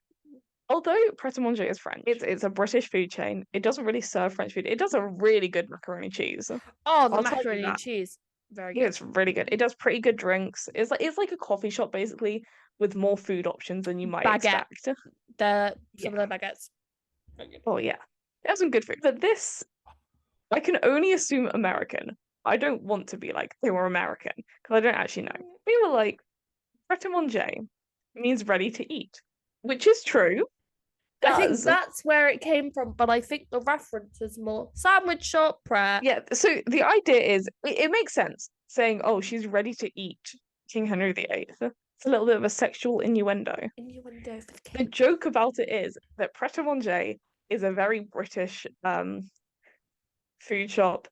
although Pret a Manger is French, it's a British food chain. It doesn't really serve French food. It does a really good macaroni cheese. Oh, the macaroni and cheese. Very good. Yeah, it's really good. It does pretty good drinks. It's like a coffee shop basically with more food options than you might expect. Some of their baguettes. Oh yeah. They have some good food. But this, I can only assume American. I don't want to be like they were American because I don't actually know. We were like, Pret a Manger means ready to eat, which is true. I think that's where it came from, but I think the reference is more sandwich shop, Pret. Yeah, so the idea is, it makes sense saying, oh, she's ready to eat King Henry VIII. It's a little bit of a sexual innuendo. Innuendo for the king. The joke about it is that Pret a Manger is a very British food shop.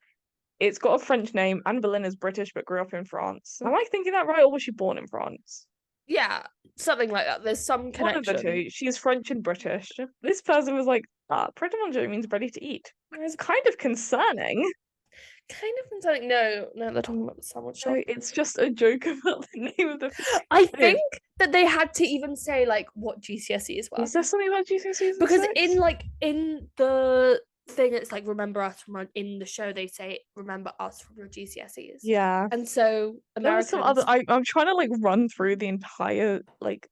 It's got a French name. Anne Boleyn is British but grew up in France. Am I thinking that right, or was she born in France? Yeah, something like that. There's some connection. One of the two. She's French and British. This person was like, Pret a Manger means ready to eat. It's kind of concerning. No, they're talking about the sandwich shop. So it's just a joke about the name of the food. I think that they had to even say like what GCSEs were. Is there something about GCSEs? Because in the thing, it's like remember us from in the show. They say remember us from your GCSEs. Yeah. And so there was some other. I'm trying to like run through the entire like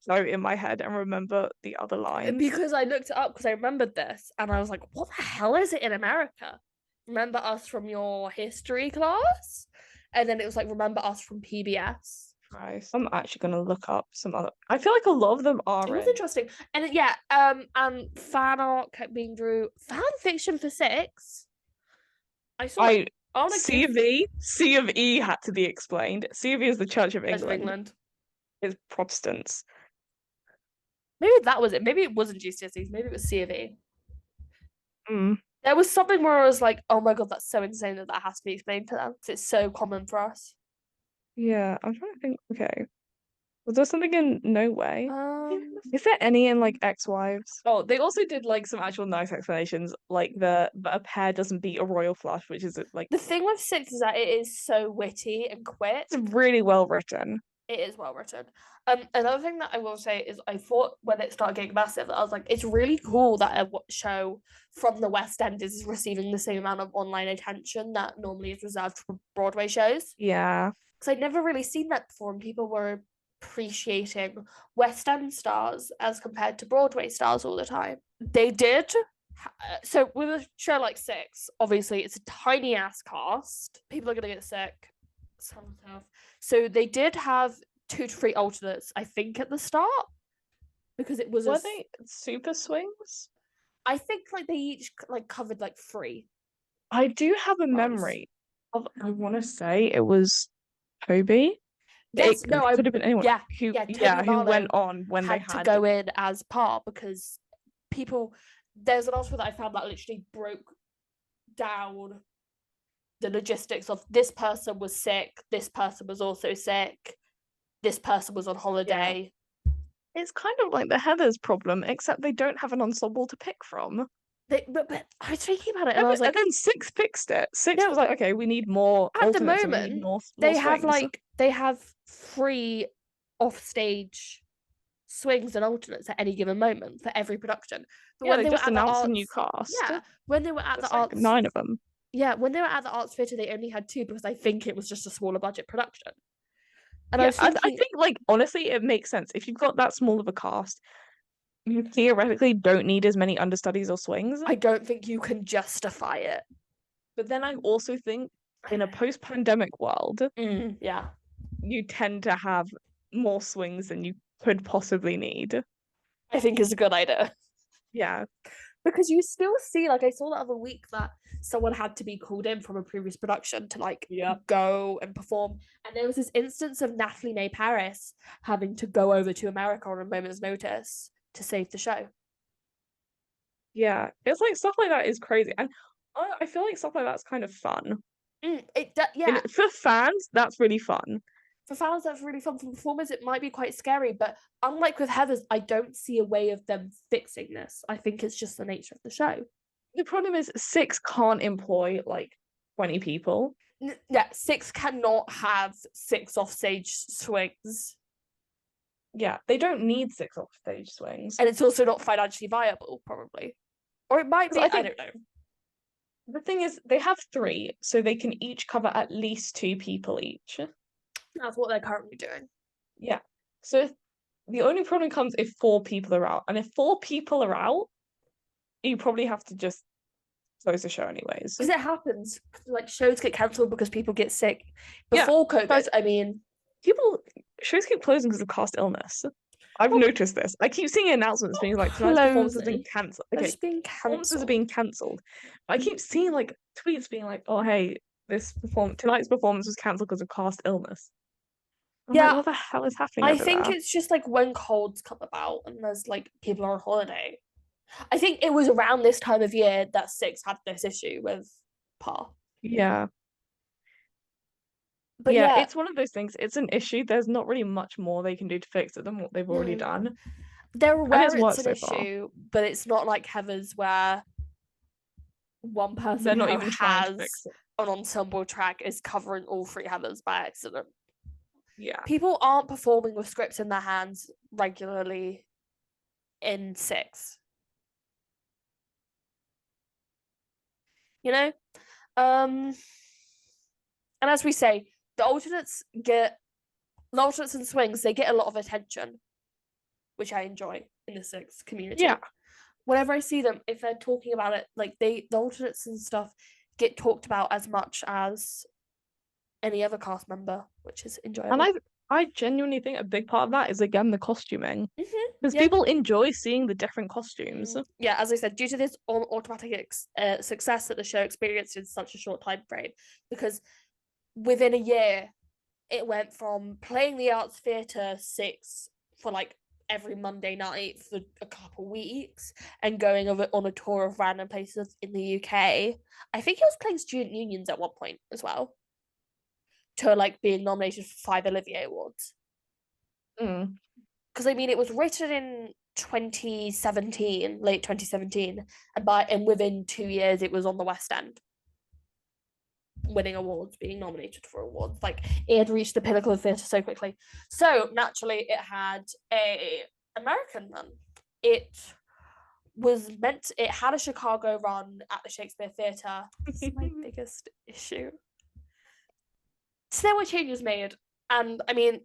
show in my head and remember the other lines because I looked it up because I remembered this and I was like, what the hell is it in America? Remember us from your history class, and then it was like remember us from PBS. Right. I'm actually gonna look up some other. I feel like a lot of them are. It was interesting, and and fan art kept being drew. Fan fiction for Six. I saw. C of E had to be explained. C of E is the Church of England. It's Protestants. Maybe that was it. Maybe it wasn't GCSEs. Maybe it was C of E. There was something where I was like, oh my god, that's so insane that has to be explained to them. It's so common for us. Yeah, I'm trying to think. Okay. Was there something in No Way? Is there any in like Ex-Wives? Oh, they also did like some actual nice explanations, like a pear doesn't beat a royal flush, which is like the thing with Six is that it is so witty and quick. It's really well written. It is well written. Another thing that I will say is I thought when it started getting massive, I was like, it's really cool that a show from the West End is receiving the same amount of online attention that normally is reserved for Broadway shows. Yeah. Because I'd never really seen that before, and people were appreciating West End stars as compared to Broadway stars all the time. They did. So with a show like Six, obviously it's a tiny ass cast. People are gonna get sick. So they did have 2 to 3 alternates, I think, at the start, because it was. Were they super swings? I think like they each like covered like 3. I do have a memory of. I want to say it was Toby. Yes, I could have been anyone. Yeah, who went on when they had to go in as par because people. There's an article that I found that literally broke down the logistics of this person was sick, this person was also sick, this person was on holiday. It's kind of like the Heathers problem, except they don't have an ensemble to pick from. But I was thinking about it and I was And like, then Six fixed it. Six was no, like, okay, we need more at the alternates and we need moment more swings. they have free offstage swings and alternates at any given moment for every production. But Yeah, when they they were just at the announced a new arts, cast. yeah, when they were at the There's like arts, 9 of them. yeah, when they were at the arts theatre, they only had two because I think it was just a smaller budget production. And I Yeah, was I thinking, think like honestly, it makes sense. If you've got that small of a cast, you theoretically don't need as many understudies or swings. I don't think you can justify it. But then I also think in a post-pandemic world, Yeah, you tend to have more swings than you could possibly need. I think is a good idea. Yeah. Because you still see, like I saw the other week that someone had to be called in from a previous production to like Yeah. go and perform. And there was this instance of Natalie May Paris having to go over to America on a moment's notice to save the show. Yeah. It's like stuff like that is crazy. And I feel like stuff like that's kind of fun. Yeah, And for fans, that's really fun. for fans that's really fun. For performers it might be quite scary, but unlike with Heather's, I don't see a way of them fixing this. I think it's just the nature of the show. The problem is Six can't employ like 20 people. Yeah, Six cannot have six offstage swings, Yeah, they don't need 6 off stage swings. and it's also not financially viable, probably, or it might be. I I think don't know. the thing is they have 3, so they can each cover at least 2 people each. That's what they're currently doing. Yeah. So if, the only problem comes if 4 people are out. And if 4 people are out, you probably have to just close the show anyways. Because it happens. Like shows get cancelled because people get sick. Yeah, Before COVID, but I mean, shows keep closing because of cast illness. I've well, noticed this. I keep seeing announcements being like tonight's performance has been closing. cancelled. They're Okay, just being performances are cancelled. being cancelled. I keep seeing like tweets being like, "Oh hey, tonight's performance was cancelled because of cast illness." I'm like, Yeah, what the hell is happening I over think there? it's just like when colds come about and there's like people are on holiday. I think it was around this time of year that Six had this issue with Pa. Yeah. But Yeah, yeah, it's one of those things. It's an issue. There's not really much more they can do to fix it than what they've already no, done. they're And aware it's it's worked an so far. issue, but it's not like Heather's where one person They're not who even trying to has fix it. an ensemble track is covering all three Heathers by accident. Yeah. People aren't performing with scripts in their hands regularly in Six. You know? And as we say, the alternates and swings, they get a lot of attention, which I enjoy in the Six community. Yeah. Whenever I see them, if they're talking about it, like the alternates and stuff get talked about as much as any other cast member, which is enjoyable. And I genuinely think a big part of that is again the costuming. Because Yeah. people enjoy seeing the different costumes. Yeah, as I said, due to this automatic success that the show experienced in such a short time frame, because within a year, it went from playing the Arts Theatre Six for like every Monday night for a couple weeks and going on a tour of random places in the UK. I think he was playing student unions at one point as well, to like being nominated for 5 Olivier Awards. Because I mean, it was written in 2017, late 2017, and within 2 years, it was on the West End, winning awards, being nominated for awards. Like it had reached the pinnacle of theatre so quickly. So naturally, it had a American run. It had a Chicago run at the Shakespeare Theatre. This is my biggest issue. So there were changes made, and I mean,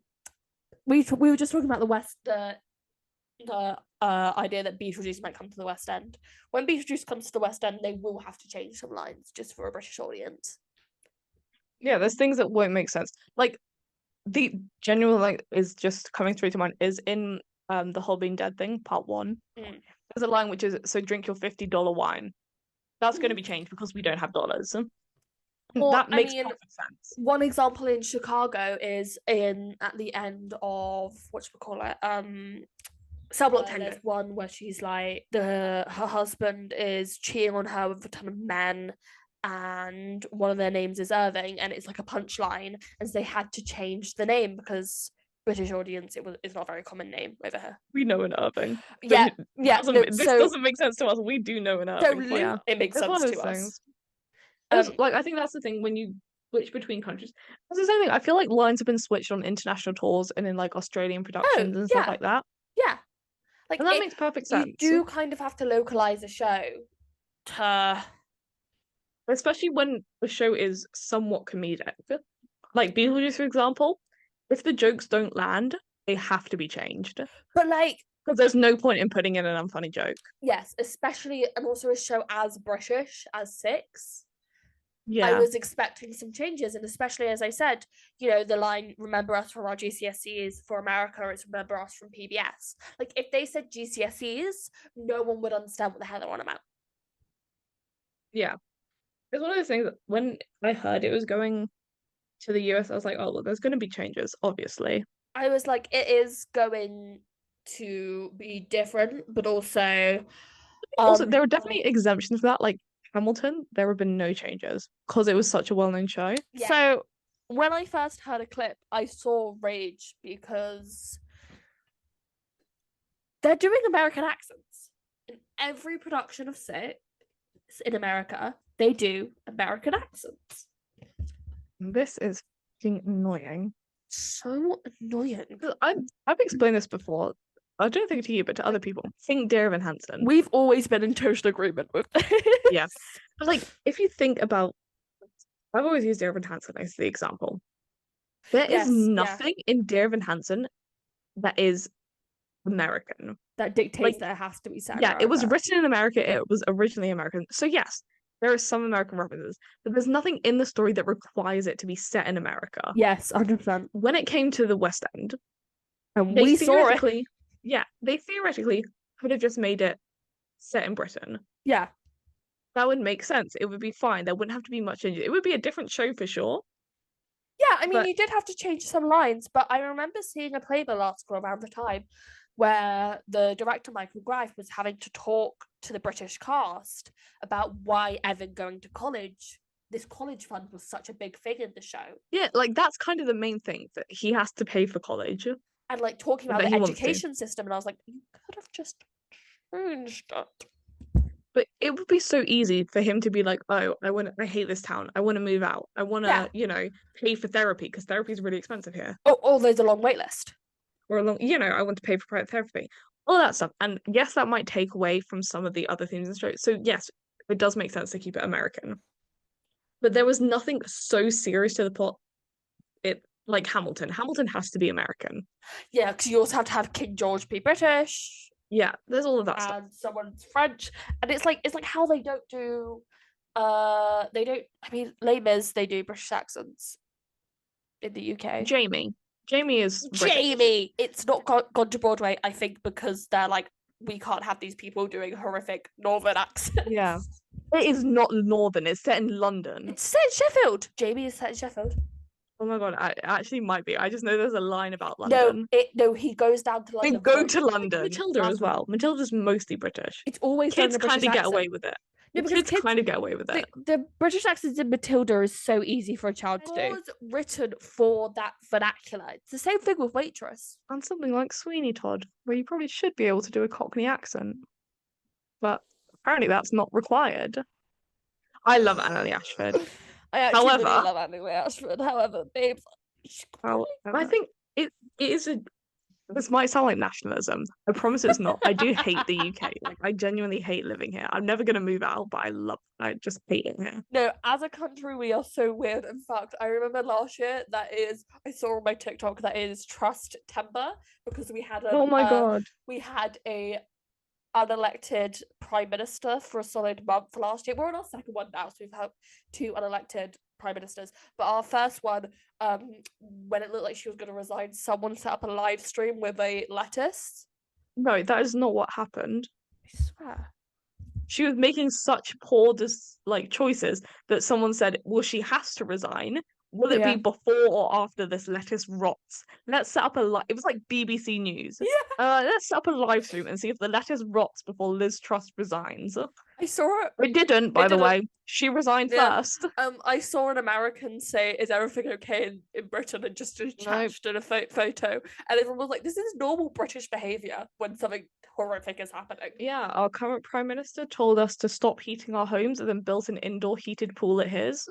we were just talking about the idea that Beetlejuice might come to the West End. When Beetlejuice comes to the West End, they will have to change some lines just for a British audience. Yeah, there's things that won't make sense. Like the genuine like is just coming through to mind is in the whole being dead thing, part 1. There's a line which is so drink your $50 wine. That's going to be changed because we don't have dollars. Or, that makes perfect sense. One example in Chicago is at the end of Cell Block Tango. There's one where she's like her husband is cheating on her with a ton of men, and one of their names is Irving, and it's like a punchline, and so they had to change the name because British audience, it's not a very common name over here. We know an Irving. Yeah, yeah. No, This doesn't make sense to us. We do know an Irving. Totally, Yeah, it makes it's sense one of to those us. things. Like, I think that's the thing when you switch between countries. It's the same thing. I feel like lines have been switched on international tours and in like Australian productions and stuff like that. Yeah. Like And that makes perfect sense. You do kind of have to localize a show to, especially when the show is somewhat comedic. Like Beetlejuice, for example, if the jokes don't land, they have to be changed. But like, because there's no point in putting in an unfunny joke. Yes, especially and also a show as British as Six. Yeah. I was expecting some changes, and especially as I said, the line "Remember us from our GCSEs" for America is "Remember us from PBS." Like if they said GCSEs, no one would understand what the hell they're on about. Yeah, it's one of those things that when I heard it was going to the US, I was like, oh, well, there's going to be changes, obviously. I was like, it is going to be different, but also, there are definitely exemptions for that. Like Hamilton, there have been no changes because it was such a well-known show. Yeah. So when I first heard a clip, I saw rage because they're doing American accents in every production of Six in America. They do American accents. This is fucking annoying. So annoying. I've explained this before. I don't think to you, but to other people. Think Dear Evan Hansen. We've always been in total agreement with this. Yeah. But like, if you think about, I've always used Dear Evan Hansen as the example. There is nothing in Dear Evan Hansen that is American. That dictates that it has to be set. Yeah, it was written in America. It was originally American. So yes, there are some American references, but there's nothing in the story that requires it to be set in America. Yes, 100%. When it came to the West End, and we saw it. Yeah, they theoretically could have just made it set in Britain. Yeah. That would make sense. It would be fine. There wouldn't have to be much change. It would be a different show for sure. Yeah, I mean, you did have to change some lines, but I remember seeing a Playbill article around the time where the director, Michael Greif, was having to talk to the British cast about why Evan going to college, this college fund was such a big thing in the show. Yeah, like that's kind of the main thing, that he has to pay for college. And like talking about the education system, and I was like, you could have just changed it. But it would be so easy for him to be like, oh, I hate this town. I want to move out. I want to, pay for therapy because therapy is really expensive here. Oh, there's a long wait list. Or I want to pay for private therapy. All that stuff. And yes, that might take away from some of the other themes in the show. So yes, it does make sense to keep it American. But there was nothing so serious to the plot. Like Hamilton. Hamilton has to be American. Yeah, because you also have to have King George be British. Yeah, there's all of that stuff. And someone's French. And it's like how they don't do Les Mis, they do British accents in the UK. Jamie is British. Jamie! It's not gone to Broadway, I think, because they're like, we can't have these people doing horrific northern accents. Yeah. It is not northern, it's set in London. It's set in Sheffield. Jamie is set in Sheffield. Oh my god, it actually might be. I just know there's a line about London. No, he goes down to London. They go to London. Matilda as well. Matilda's mostly British. It's always kids kind of get away with it. No, because kids kind of get away with it. The British accent in Matilda is so easy for a child to do. It was written for that vernacular. It's the same thing with Waitress. And something like Sweeney Todd, where you probably should be able to do a Cockney accent. But apparently that's not required. I love Annalie Ashford. I actually really love Annalie Ashford. However, babes, I think it is a. This might sound like nationalism. I promise it's not. I do hate the UK. Like I genuinely hate living here. I'm never gonna move out, but I just hate it here. No, as a country, we are so weird. In fact, I remember last year I saw on my TikTok that is Trust Timber because we had we had a unelected prime minister for a solid month last year. We're on our second one now, so we've had 2 unelected prime ministers. But our first one, when it looked like she was going to resign, someone set up a live stream with a lettuce. No, that is not what happened. I swear. She was making such poor choices that someone said, well, she has to resign Will it be Yeah. before or after this lettuce rots? Let's set up a it was like BBC News. Yeah. Let's set up a live stream and see if the lettuce rots before Liz Truss resigns. I saw it. It didn't, It by the didn't. way. She resigned Yeah. first. I saw an American say, "Is everything okay in Britain?" and just attached in a photo, and everyone was like, "This is normal British behavior when something horrific is happening." Yeah, our current Prime Minister told us to stop heating our homes and then built an indoor heated pool at his.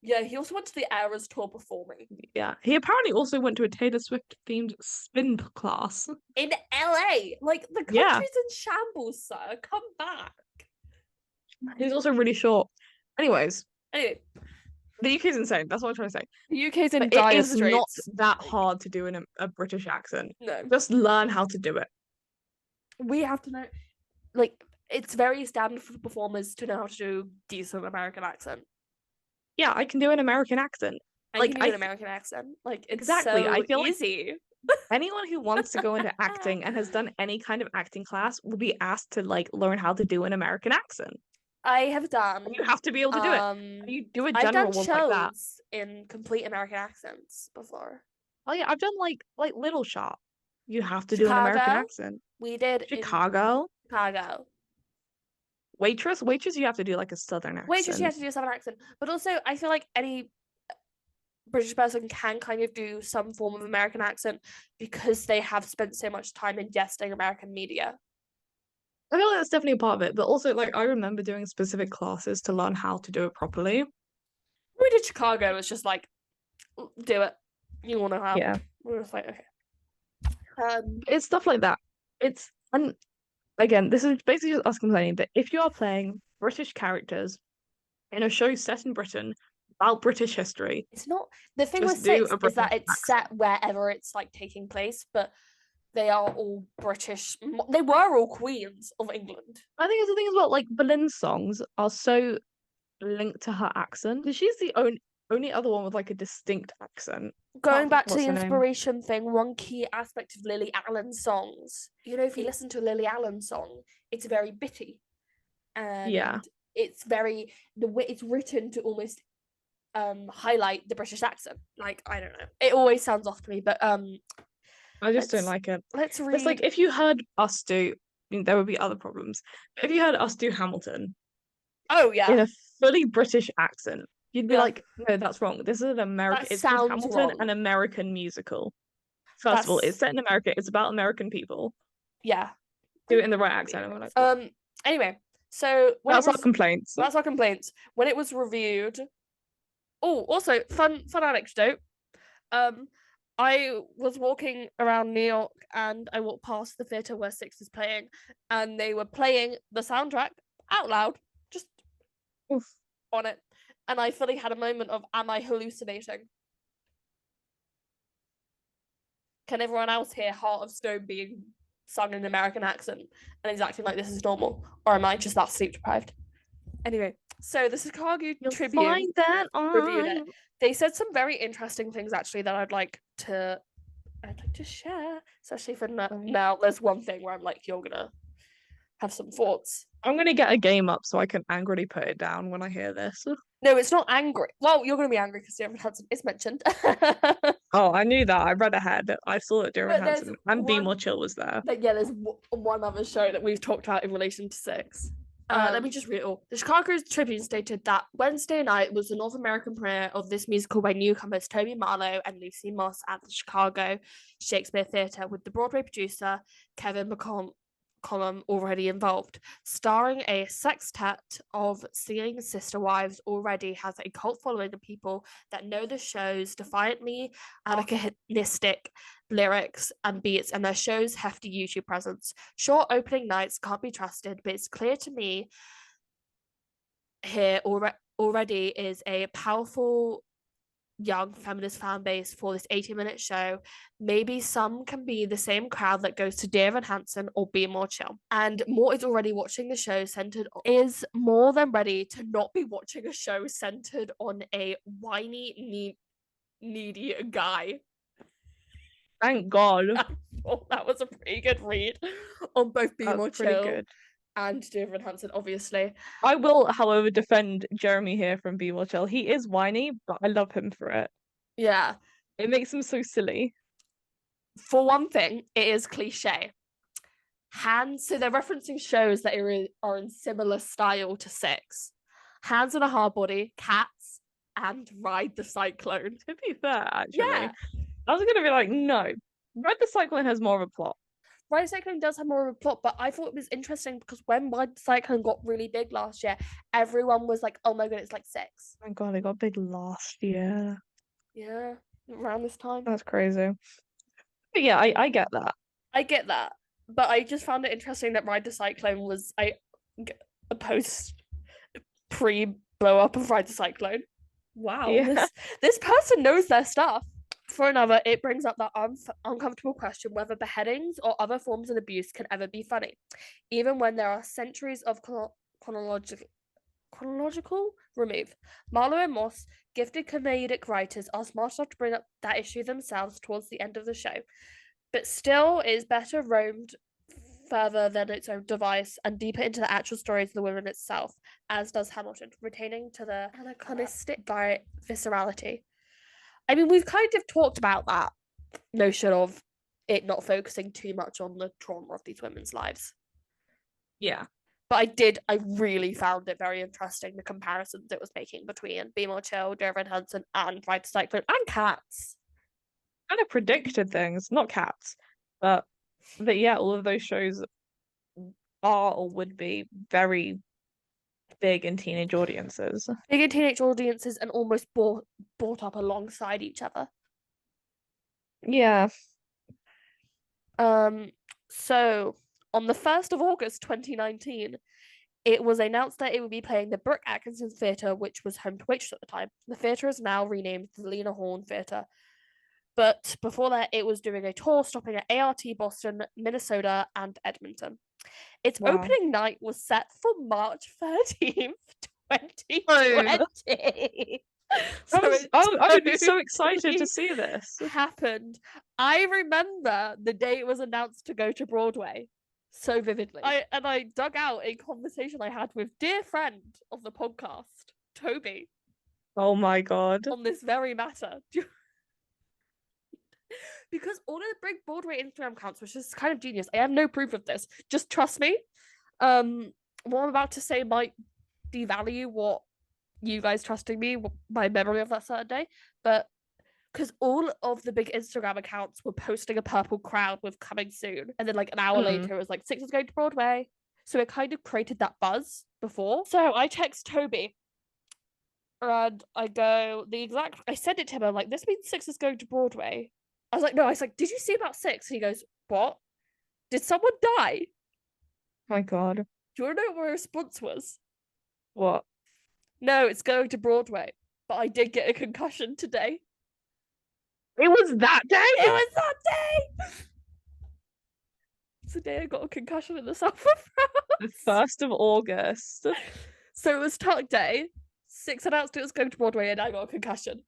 Yeah, he also went to the Eras tour performing Yeah, he apparently also went to a Taylor Swift themed spin class. in LA. Like the Yeah, country's in shambles, sir. Come back. he's also really short. Anyways, Anyway, the UK's insane. That's what I'm trying to say. the UK's in But it dire is not straits. that hard to do in a British accent. No, Just learn how to do it. we have to know. Like, it's very standard for performers to know how to do decent American accent. Yeah, I can do an American accent. I can do an American accent. Like, it's exactly. so I feel easy. anyone who wants to go into acting and has done any kind of acting class will be asked to like learn how to do an American accent. I have done. You have to be able to do it. You do a I've general done one like that. shows in complete American accents before. Oh yeah, I've done like Little Shop. You have to do an American accent. We did Chicago. Chicago. Waitress, you have to do like a southern accent. Waitress, you have to do a southern accent. But also, I feel like any British person can kind of do some form of American accent because they have spent so much time ingesting American media. I feel like that's definitely a part of it, but also like I remember doing specific classes to learn how to do it properly. We did Chicago, it's just like, do it. You want to know how? Yeah. We were just like, okay. It's stuff like that. And again, this is basically just us complaining that if you are playing British characters in a show set in Britain about British history, it's not the thing just with do Six a is British that it's accent. set wherever it's like taking place, but they are all British. They were all queens of England. I think it's the thing as well, like Boleyn's songs are so linked to her accent. She's the only other one with like a distinct accent. Going back to What's the her name? inspiration thing, one key aspect of Lily Allen's songs, you know, if you listen to a Lily Allen song, it's very bitty, and Yeah. it's very the way it's written to almost highlight the British accent. Like, I don't know, it always sounds off to me, but I just don't like it. Let's read. It's like if you heard us do, I mean, there would be other problems. But if you heard us do Hamilton, oh yeah, in a fully British accent, you'd be Yeah. like, no, that's wrong. This is an American. That It's called sounds Hamilton, wrong. an American musical. First of all, it's set in America. It's about American people. Yeah. Do it in the right accent. And we're like, what? Anyway, so That's our complaints. That's our complaints. When it was reviewed. Oh, also fun anecdote. I was walking around New York and I walked past the theatre where Six is playing, and they were playing the soundtrack out loud, just Oof. on it. And I fully had a moment of, am I hallucinating? Can everyone else hear Heart of Stone being sung in an American accent and is acting like this is normal? Or am I just that sleep deprived? Anyway, so the Chicago Tribune find that reviewed it. on. They said some very interesting things actually that I'd like to share, especially for now. There's one thing where I'm like, you're gonna have some thoughts. I'm gonna get a game up so I can angrily put it down when I hear this. No, it's not angry. Well, you're gonna be angry because Dear Hansen is mentioned. Oh, I knew that. I read ahead. I saw that Dear Hansen and Be More Chill was there. But yeah, there's one other show that we've talked about in relation to Six. Let me just read it all. The Chicago Tribune stated that Wednesday night was the North American premiere of this musical by newcomers Toby Marlow and Lucy Moss at the Chicago Shakespeare Theatre, with the Broadway producer Kevin McCollum already involved. Starring a sextet of singing sister wives, already has a cult following of people that know the show's defiantly anachronistic lyrics and beats and their show's hefty YouTube presence. Short opening nights can't be trusted, but it's clear to me here already is a powerful young feminist fan base for this 80-minute show. Maybe some can be the same crowd that goes to Dear Evan Hansen or Be More Chill. And more is already watching the show is more than ready to not be watching a show centered on a whiny, needy guy. Thank God. That was a pretty good read on both Be More Chill And Dear Evan Hansen, obviously. I will, however, defend Jeremy here from Be More Chill. He is whiny, but I love him for it. Yeah. It makes him so silly. For one thing, it is cliche. Hands, so they're referencing shows that are in similar style to Six. Hands on a Hard Body, Cats, and Ride the Cyclone. To be fair, actually, Yeah. I was gonna be like, no, Red the Cyclone has more of a plot. Ride the Cyclone does have more of a plot, but I thought it was interesting because when Ride the Cyclone got really big last year, everyone was like, oh my god, it's like Six. Oh my god, they got big last year. Yeah, around this time. That's crazy. But yeah, I get that. I get that, but I just found it interesting that Ride the Cyclone was a post pre blow up of Ride the Cyclone. Wow, Yeah. this person knows their stuff. For another, it brings up that uncomfortable question whether beheadings or other forms of abuse can ever be funny, even when there are centuries of chronological remove. Marlow and Moss, gifted comedic writers, are smart enough to bring up that issue themselves towards the end of the show, but still is better roamed further than its own device and deeper into the actual stories of the women itself, as does Hamilton, retaining to the anachronistic viscerality. I mean, we've kind of talked about that notion of it not focusing too much on the trauma of these women's lives. Yeah. But I really found it very interesting, the comparisons it was making between Be More Chill, Dear Evan Hansen, and Ride the Cyclone, and Cats. Kind of predicted things, not Cats, but yeah, all of those shows are or would be very big in teenage audiences. Big in teenage audiences and almost brought up alongside each other. Yeah. So on the 1st of August 2019, it was announced that it would be playing the Brooke Atkinson Theatre, which was home to Waitress at the time. The theatre is now renamed the Lena Horne Theatre. But before that, it was doing a tour stopping at ART Boston, Minnesota, and Edmonton. Its opening night was set for March 13th, 2020. I would be so excited to see this. Happened. I remember the day it was announced to go to Broadway so vividly. I dug out a conversation I had with dear friend of the podcast, Toby. Oh my god. On this very matter. Because all of the big Broadway Instagram accounts, which is kind of genius. I have no proof of this. Just trust me. What I'm about to say might devalue what you guys trusting me, my memory of that certain day, but because all of the big Instagram accounts were posting a purple crowd with coming soon, and then like an hour later it was like Six is going to Broadway, so it kind of created that buzz before. So I text Toby and I go I said it to him, I'm like, this means Six is going to Broadway. I was like, did you see about Six? And he goes, what? Did someone die? Oh my god. Do you want to know what my response was? What? No, it's going to Broadway. But I did get a concussion today. It was that day? It was that day! It's the day I got a concussion in the south of France. The 1st of August. So it was Tuck Day. Six announced it was going to Broadway and I got a concussion.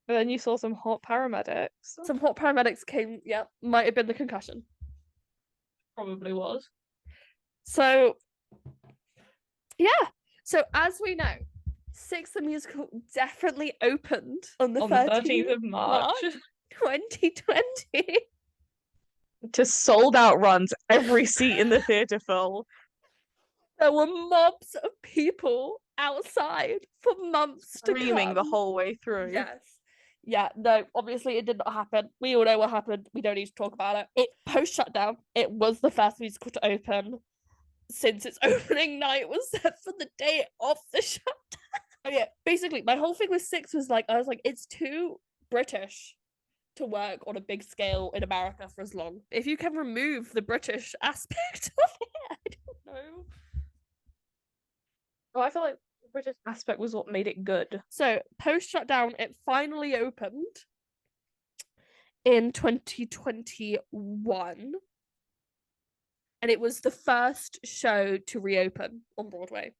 And then you saw some hot paramedics. Some hot paramedics came, yeah, might have been the concussion. Probably was. So, yeah. So as we know, Six the Musical definitely opened on the 13th of March 2020. To sold out runs, every seat in the theatre full. There were mobs of people outside for months to come. Screaming the whole way through. Yes. Yeah, no, obviously it did not happen. We all know what happened. We don't need to talk about it. It post-shutdown, it was the first musical to open since its opening night was set for the day of the shutdown. Oh yeah, basically my whole thing with Six was like, I was like, it's too British to work on a big scale in America for as long. If you can remove the British aspect of it, I don't know. Well, I feel like the British aspect was what made it good. So post-shutdown, it finally opened in 2021. And it was the first show to reopen on Broadway.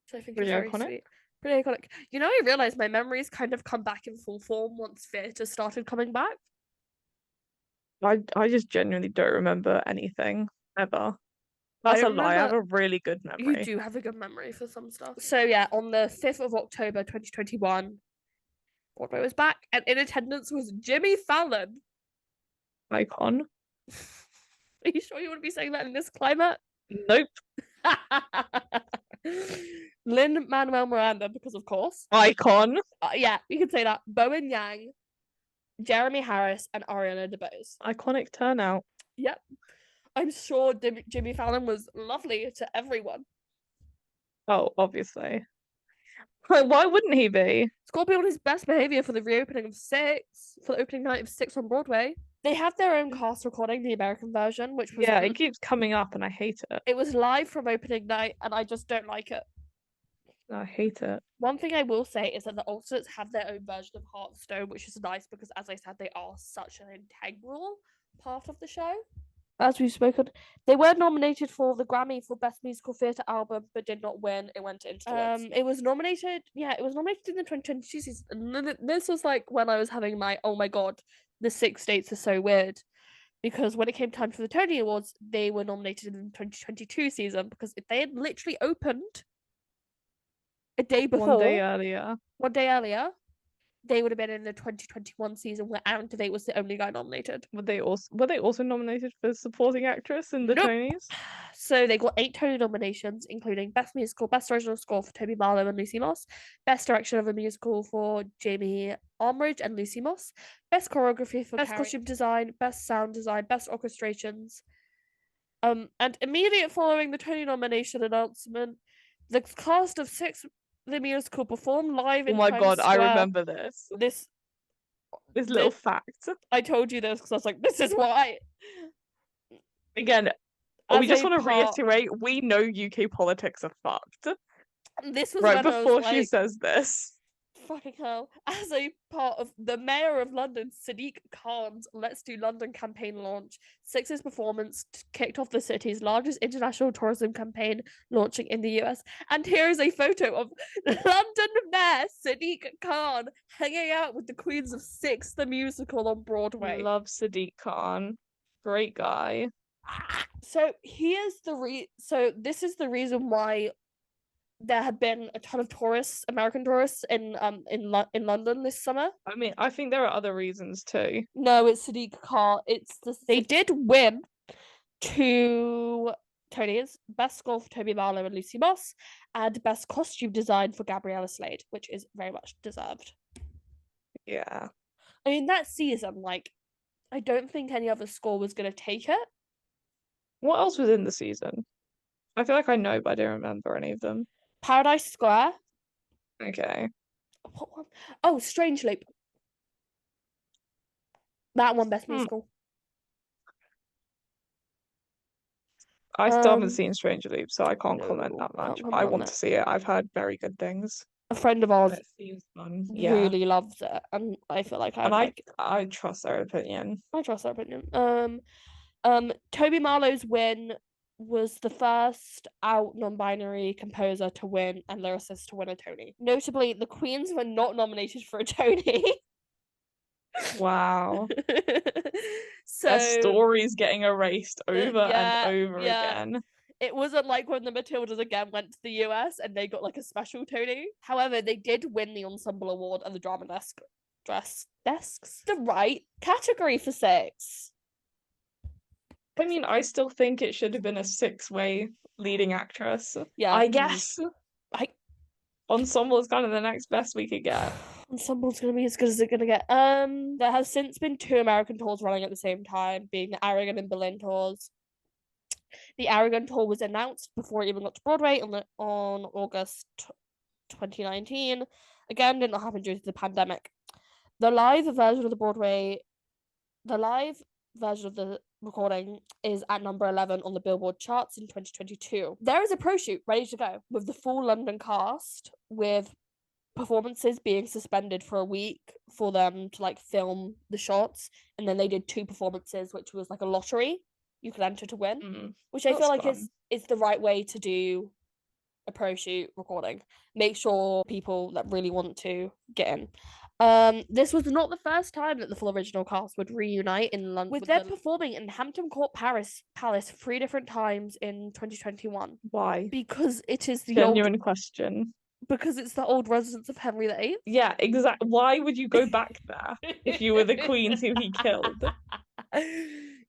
So I think it's very iconic. sweet. Pretty iconic. You know, I realised my memories kind of come back in full form once theatre started coming back. I just genuinely don't remember anything ever. That's I a lie. I have remember a really good you memory. do have a good memory for some stuff. So yeah, on the 5th of October 2021, Broadway was back, and in attendance was Jimmy Fallon. Icon. Are you sure you want to be saying that in this climate? Nope. Lin-Manuel Miranda, because of course. Icon. Yeah, you can say that. Bowen Yang, Jeremy Harris, and Ariana DeBose. Iconic turnout. Yep. I'm sure Jimmy Fallon was lovely to everyone. Oh, obviously. Why wouldn't he be? He's got to be on his best behavior for the reopening of Six, for the opening night of Six on Broadway. They had their own cast recording, the American version, which was Yeah, it keeps coming up and I hate it. It was live from opening night, and I just don't like it. I hate it. One thing I will say is that the alternates have their own version of Hearthstone, which is nice because, as I said, they are such an integral part of the show. As we've spoken, they were nominated for the Grammy for Best Musical Theatre Album, but did not win. It went into it was nominated. Yeah, it was nominated in the 2022 season. This was like when I was having my oh my god, the 6 states are so weird, because when it came time for the Tony Awards, they were nominated in the 2022 season because if they had literally opened a day before, One day earlier, they would have been in the 2021 season where Aaron Tveit was the only guy nominated. were they also nominated for supporting actress in the Nope. Tonys? So they got 8 Tony nominations, including Best Musical, Best Original Score for Toby Marlow and Lucy Moss, Best Direction of a Musical for Jamie Armridge and Lucy Moss, Best Choreography for Best Costume Design, Best Sound Design, Best Orchestrations. And immediate following the Tony nomination announcement, the cast of Six the Musical performed live in Oh my Times god, Square. I remember this. This little fact. I told you this because I was like, this is why. Again, we just want to reiterate, we know UK politics are fucked. This was right when before I was she says this. Fucking hell. As a part of the Mayor of London, Sadiq Khan's Let's Do London campaign launch, Six's performance kicked off the city's largest international tourism campaign launching in the US. And here is a photo of London Mayor Sadiq Khan hanging out with the Queens of Six, the musical on Broadway. Love Sadiq Khan. Great guy. So this is the reason why there have been a ton of tourists, American tourists, in London this summer. I mean, I think there are other reasons too. No, it's Sadiq Khan. They did win 2 Tonys: Best Score for Toby Marlow and Lucy Moss, and Best Costume Design for Gabriella Slade, which is very much deserved. Yeah. I mean, that season, like, I don't think any other score was going to take it. What else was in the season? I feel like I know, but I don't remember any of them. Paradise Square. Okay. What one? Oh, Strange Loop. That one, Best Musical. I still haven't seen Stranger Loop, so I can't comment that much. I want to see it. I've heard very good things. A friend of ours really loves it, and I feel like I trust their opinion. I trust their opinion. Toby Marlow's win was the first out non-binary composer to win and lyricist to win a Tony. Notably, the Queens were not nominated for a Tony. Wow. So their stories getting erased over and over again. It wasn't like when the Matildas again went to the US and they got like a special Tony. However, they did win the Ensemble Award and the Drama Desks. The right category for Six. I mean, I still think it should have been a 6-way leading actress. Yeah. I guess. Ensemble is kind of the next best we could get. Ensemble's gonna be as good as it's gonna get. There has since been 2 American tours running at the same time, being the Aragon and Berlin tours. The Aragon tour was announced before it even got to Broadway on August 2019. Again, did not happen due to the pandemic. The live version of the recording is at number 11 on the Billboard charts in 2022. There is a pro shoot ready to go with the full London cast, with performances being suspended for a week for them to like film the shots, and then they did 2 performances, which was like a lottery you could enter to win, which I feel like is the right way to do a pro shoot recording. Make sure people that really want to get in. This was not the first time that the full original cast would reunite in London, with them performing in Hampton Court Palace 3 different times in 2021. Why? Because it is the Genuine question. Because it's the old residence of Henry VIII. Yeah, exactly. Why would you go back there if you were the queen who he killed?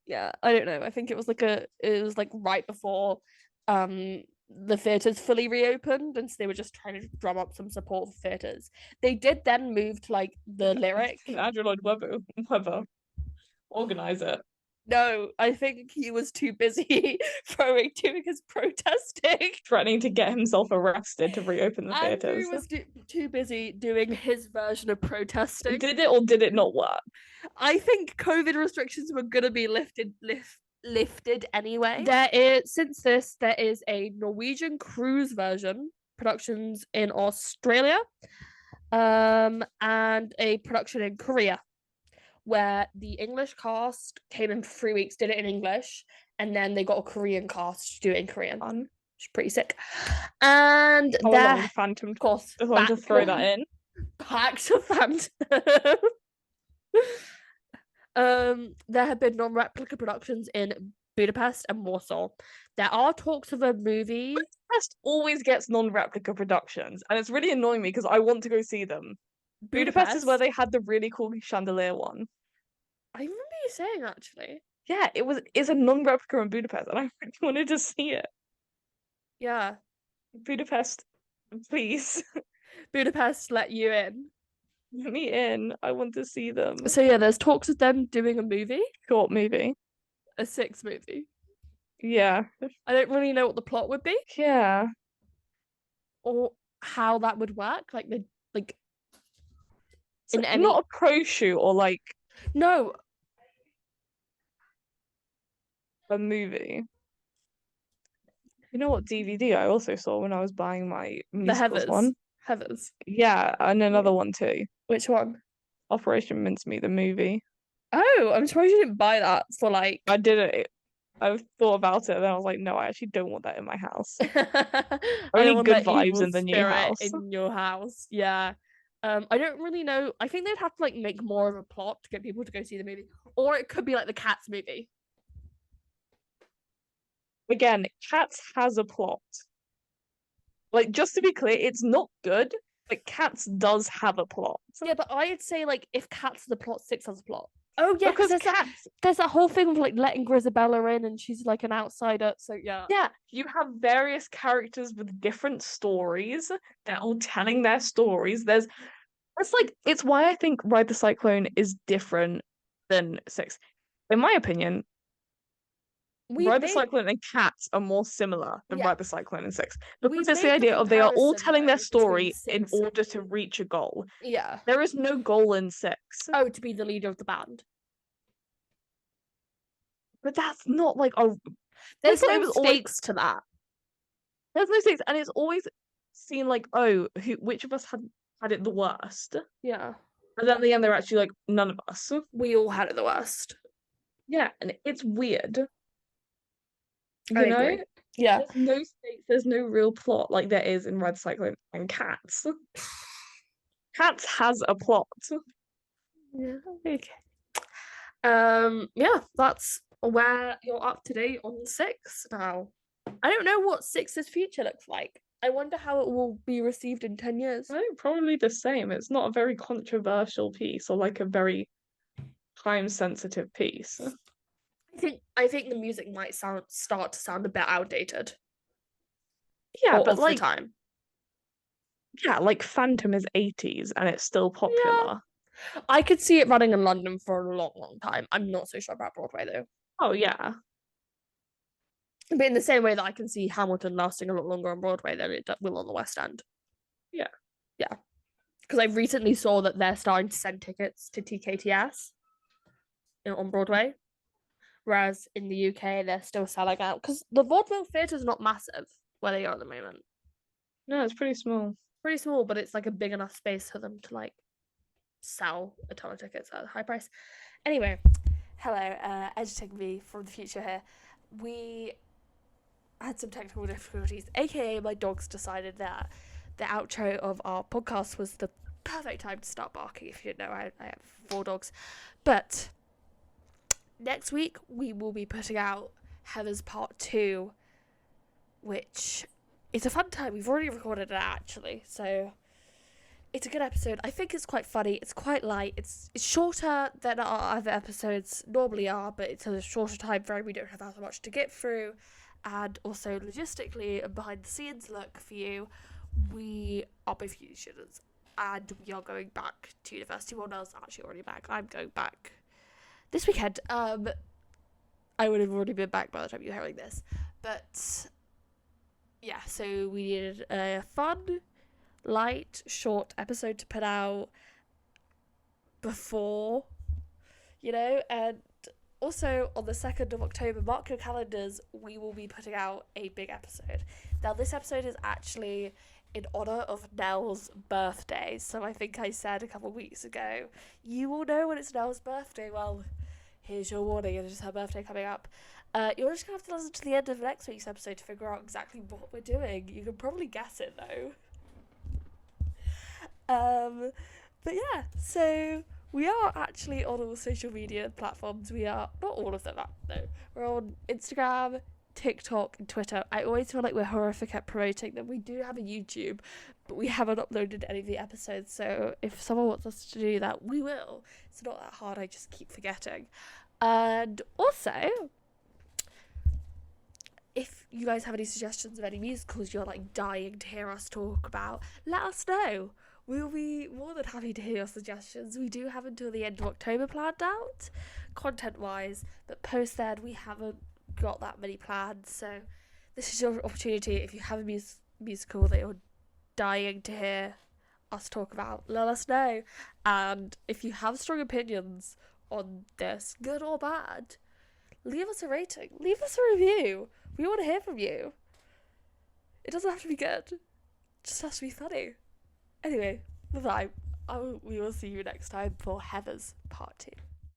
Yeah, I don't know. I think it was like right before the theatres fully reopened, and so they were just trying to drum up some support for theatres. They did then move to like the Lyric. Andrew Lloyd Webber organize it. No, I think he was too busy doing his protesting. Threatening to get himself arrested to reopen the Andrew theatres. was too busy doing his version of protesting. Did it or did it not work? I think COVID restrictions were gonna be lifted anyway. Since there is a Norwegian cruise version, productions in Australia, and a production in Korea, where the English cast came in for 3 weeks, did it in English, and then they got a Korean cast to do it in Korean. Which is pretty sick. And long Phantom, of course, just want to throw that in. Back to Phantom. There have been non-replica productions in Budapest and Warsaw. There are talks of a movie. Budapest always gets non-replica productions, and it's really annoying me because I want to go see them. Budapest is where they had the really cool chandelier one. I remember you saying, actually. Yeah, it's a non-replica in Budapest, and I really wanted to see it. Yeah. Budapest, please. Budapest let you in. Let me in. I want to see them. So yeah, there's talks of them doing a movie. Short movie. A 6 movie. Yeah. I don't really know what the plot would be. Yeah. Or how that would work. Not a pro shoot or like no, a movie. You know what DVD I also saw when I was buying my musicals one? Heathers. Yeah, and another one too. Which one? Operation Mincemeat, the movie. Oh, I'm surprised you didn't buy that for like. I didn't. I thought about it and then I was like, no, I actually don't want that in my house. Only good vibes in the new house. In your house, yeah. I don't really know. I think they'd have to like make more of a plot to get people to go see the movie, or it could be like the Cats movie. Again, Cats has a plot. Like, just to be clear, it's not good, but Cats does have a plot. Yeah, but I'd say like if Cats has a plot, 6 has a plot. Oh yeah, because there's that whole thing of like letting Grisabella in, and she's like an outsider. So yeah. Yeah, you have various characters with different stories. They're all telling their stories. It's why I think Ride the Cyclone is different than 6. In my opinion, Ride the Cyclone and Cats are more similar than Ride the Cyclone and 6. Because it's the idea of they are all telling their story in order to reach a goal. Yeah. There is no goal in 6. Oh, to be the leader of the band. But that's not like a... There's no stakes to that. There's no stakes, and it's always seen like, oh, which of us had it the worst? Yeah. And then at the end, they're actually like, none of us. We all had it the worst. Yeah, and it's weird. You know? Agree. Yeah. There's no stakes, there's no real plot like there is in Red Cyclone and Cats. Cats has a plot. Yeah, okay. Yeah, that's where you're up to date on 6 now. I don't know what 6's future looks like. I wonder how it will be received in 10 years. I think probably the same. It's not a very controversial piece or like a very time-sensitive piece. I think the music might start to sound a bit outdated. Yeah, but like time. Yeah, like Phantom is 80s and it's still popular. Yeah. I could see it running in London for a long, long time. I'm not so sure about Broadway though. Oh yeah. But in the same way that I can see Hamilton lasting a lot longer on Broadway than it will on the West End. Yeah. Yeah. Because I recently saw that they're starting to send tickets to TKTS on Broadway. Whereas in the UK, they're still selling out. Because the Vaudeville Theatre is not massive where they are at the moment. No, it's pretty small. Pretty small, but it's like a big enough space for them to like sell a ton of tickets at a high price. Anyway, hello, editing me from the future here. We had some technical difficulties, aka my dogs decided that the outro of our podcast was the perfect time to start barking. If you didn't know, I have 4 dogs. But next week we will be putting out Heather's Part 2, which is a fun time. We've already recorded it actually, so it's a good episode. I think it's quite funny. It's quite light. It's shorter than our other episodes normally are, but it's a shorter time frame. We don't have as much to get through. And also logistically and behind the scenes look for you, we are both uni students and we are going back to university. Well, Nell's actually already back. I'm going back this weekend. I would have already been back by the time you're hearing this. But yeah, so we needed a fun, light, short episode to put out before, and also on the 2nd of October, mark your calendars, we will be putting out a big episode. Now, this episode is actually in honour of Nell's birthday. So I think I said a couple of weeks ago, you will know when it's Nell's birthday. Well, here's your warning, it is her birthday coming up. You're just going to have to listen to the end of next week's episode to figure out exactly what we're doing. You can probably guess it, though. But yeah, so we are actually on all social media platforms. We are, not all of them, though. We're on Instagram, TikTok, and Twitter. I always feel like we're horrific at promoting them. We do have a YouTube, but we haven't uploaded any of the episodes, so if someone wants us to do that, we will. It's not that hard, I just keep forgetting. And also, if you guys have any suggestions of any musicals you're like dying to hear us talk about, let us know. We'll be more than happy to hear your suggestions. We do have until the end of October planned out, content-wise, but post then we haven't got that many plans. So this is your opportunity. If you have a musical that you're dying to hear us talk about, let us know. And if you have strong opinions on this, good or bad, leave us a rating. Leave us a review. We want to hear from you. It doesn't have to be good. It just has to be funny. Anyway, bye-bye. We will see you next time for Heather's Part 2.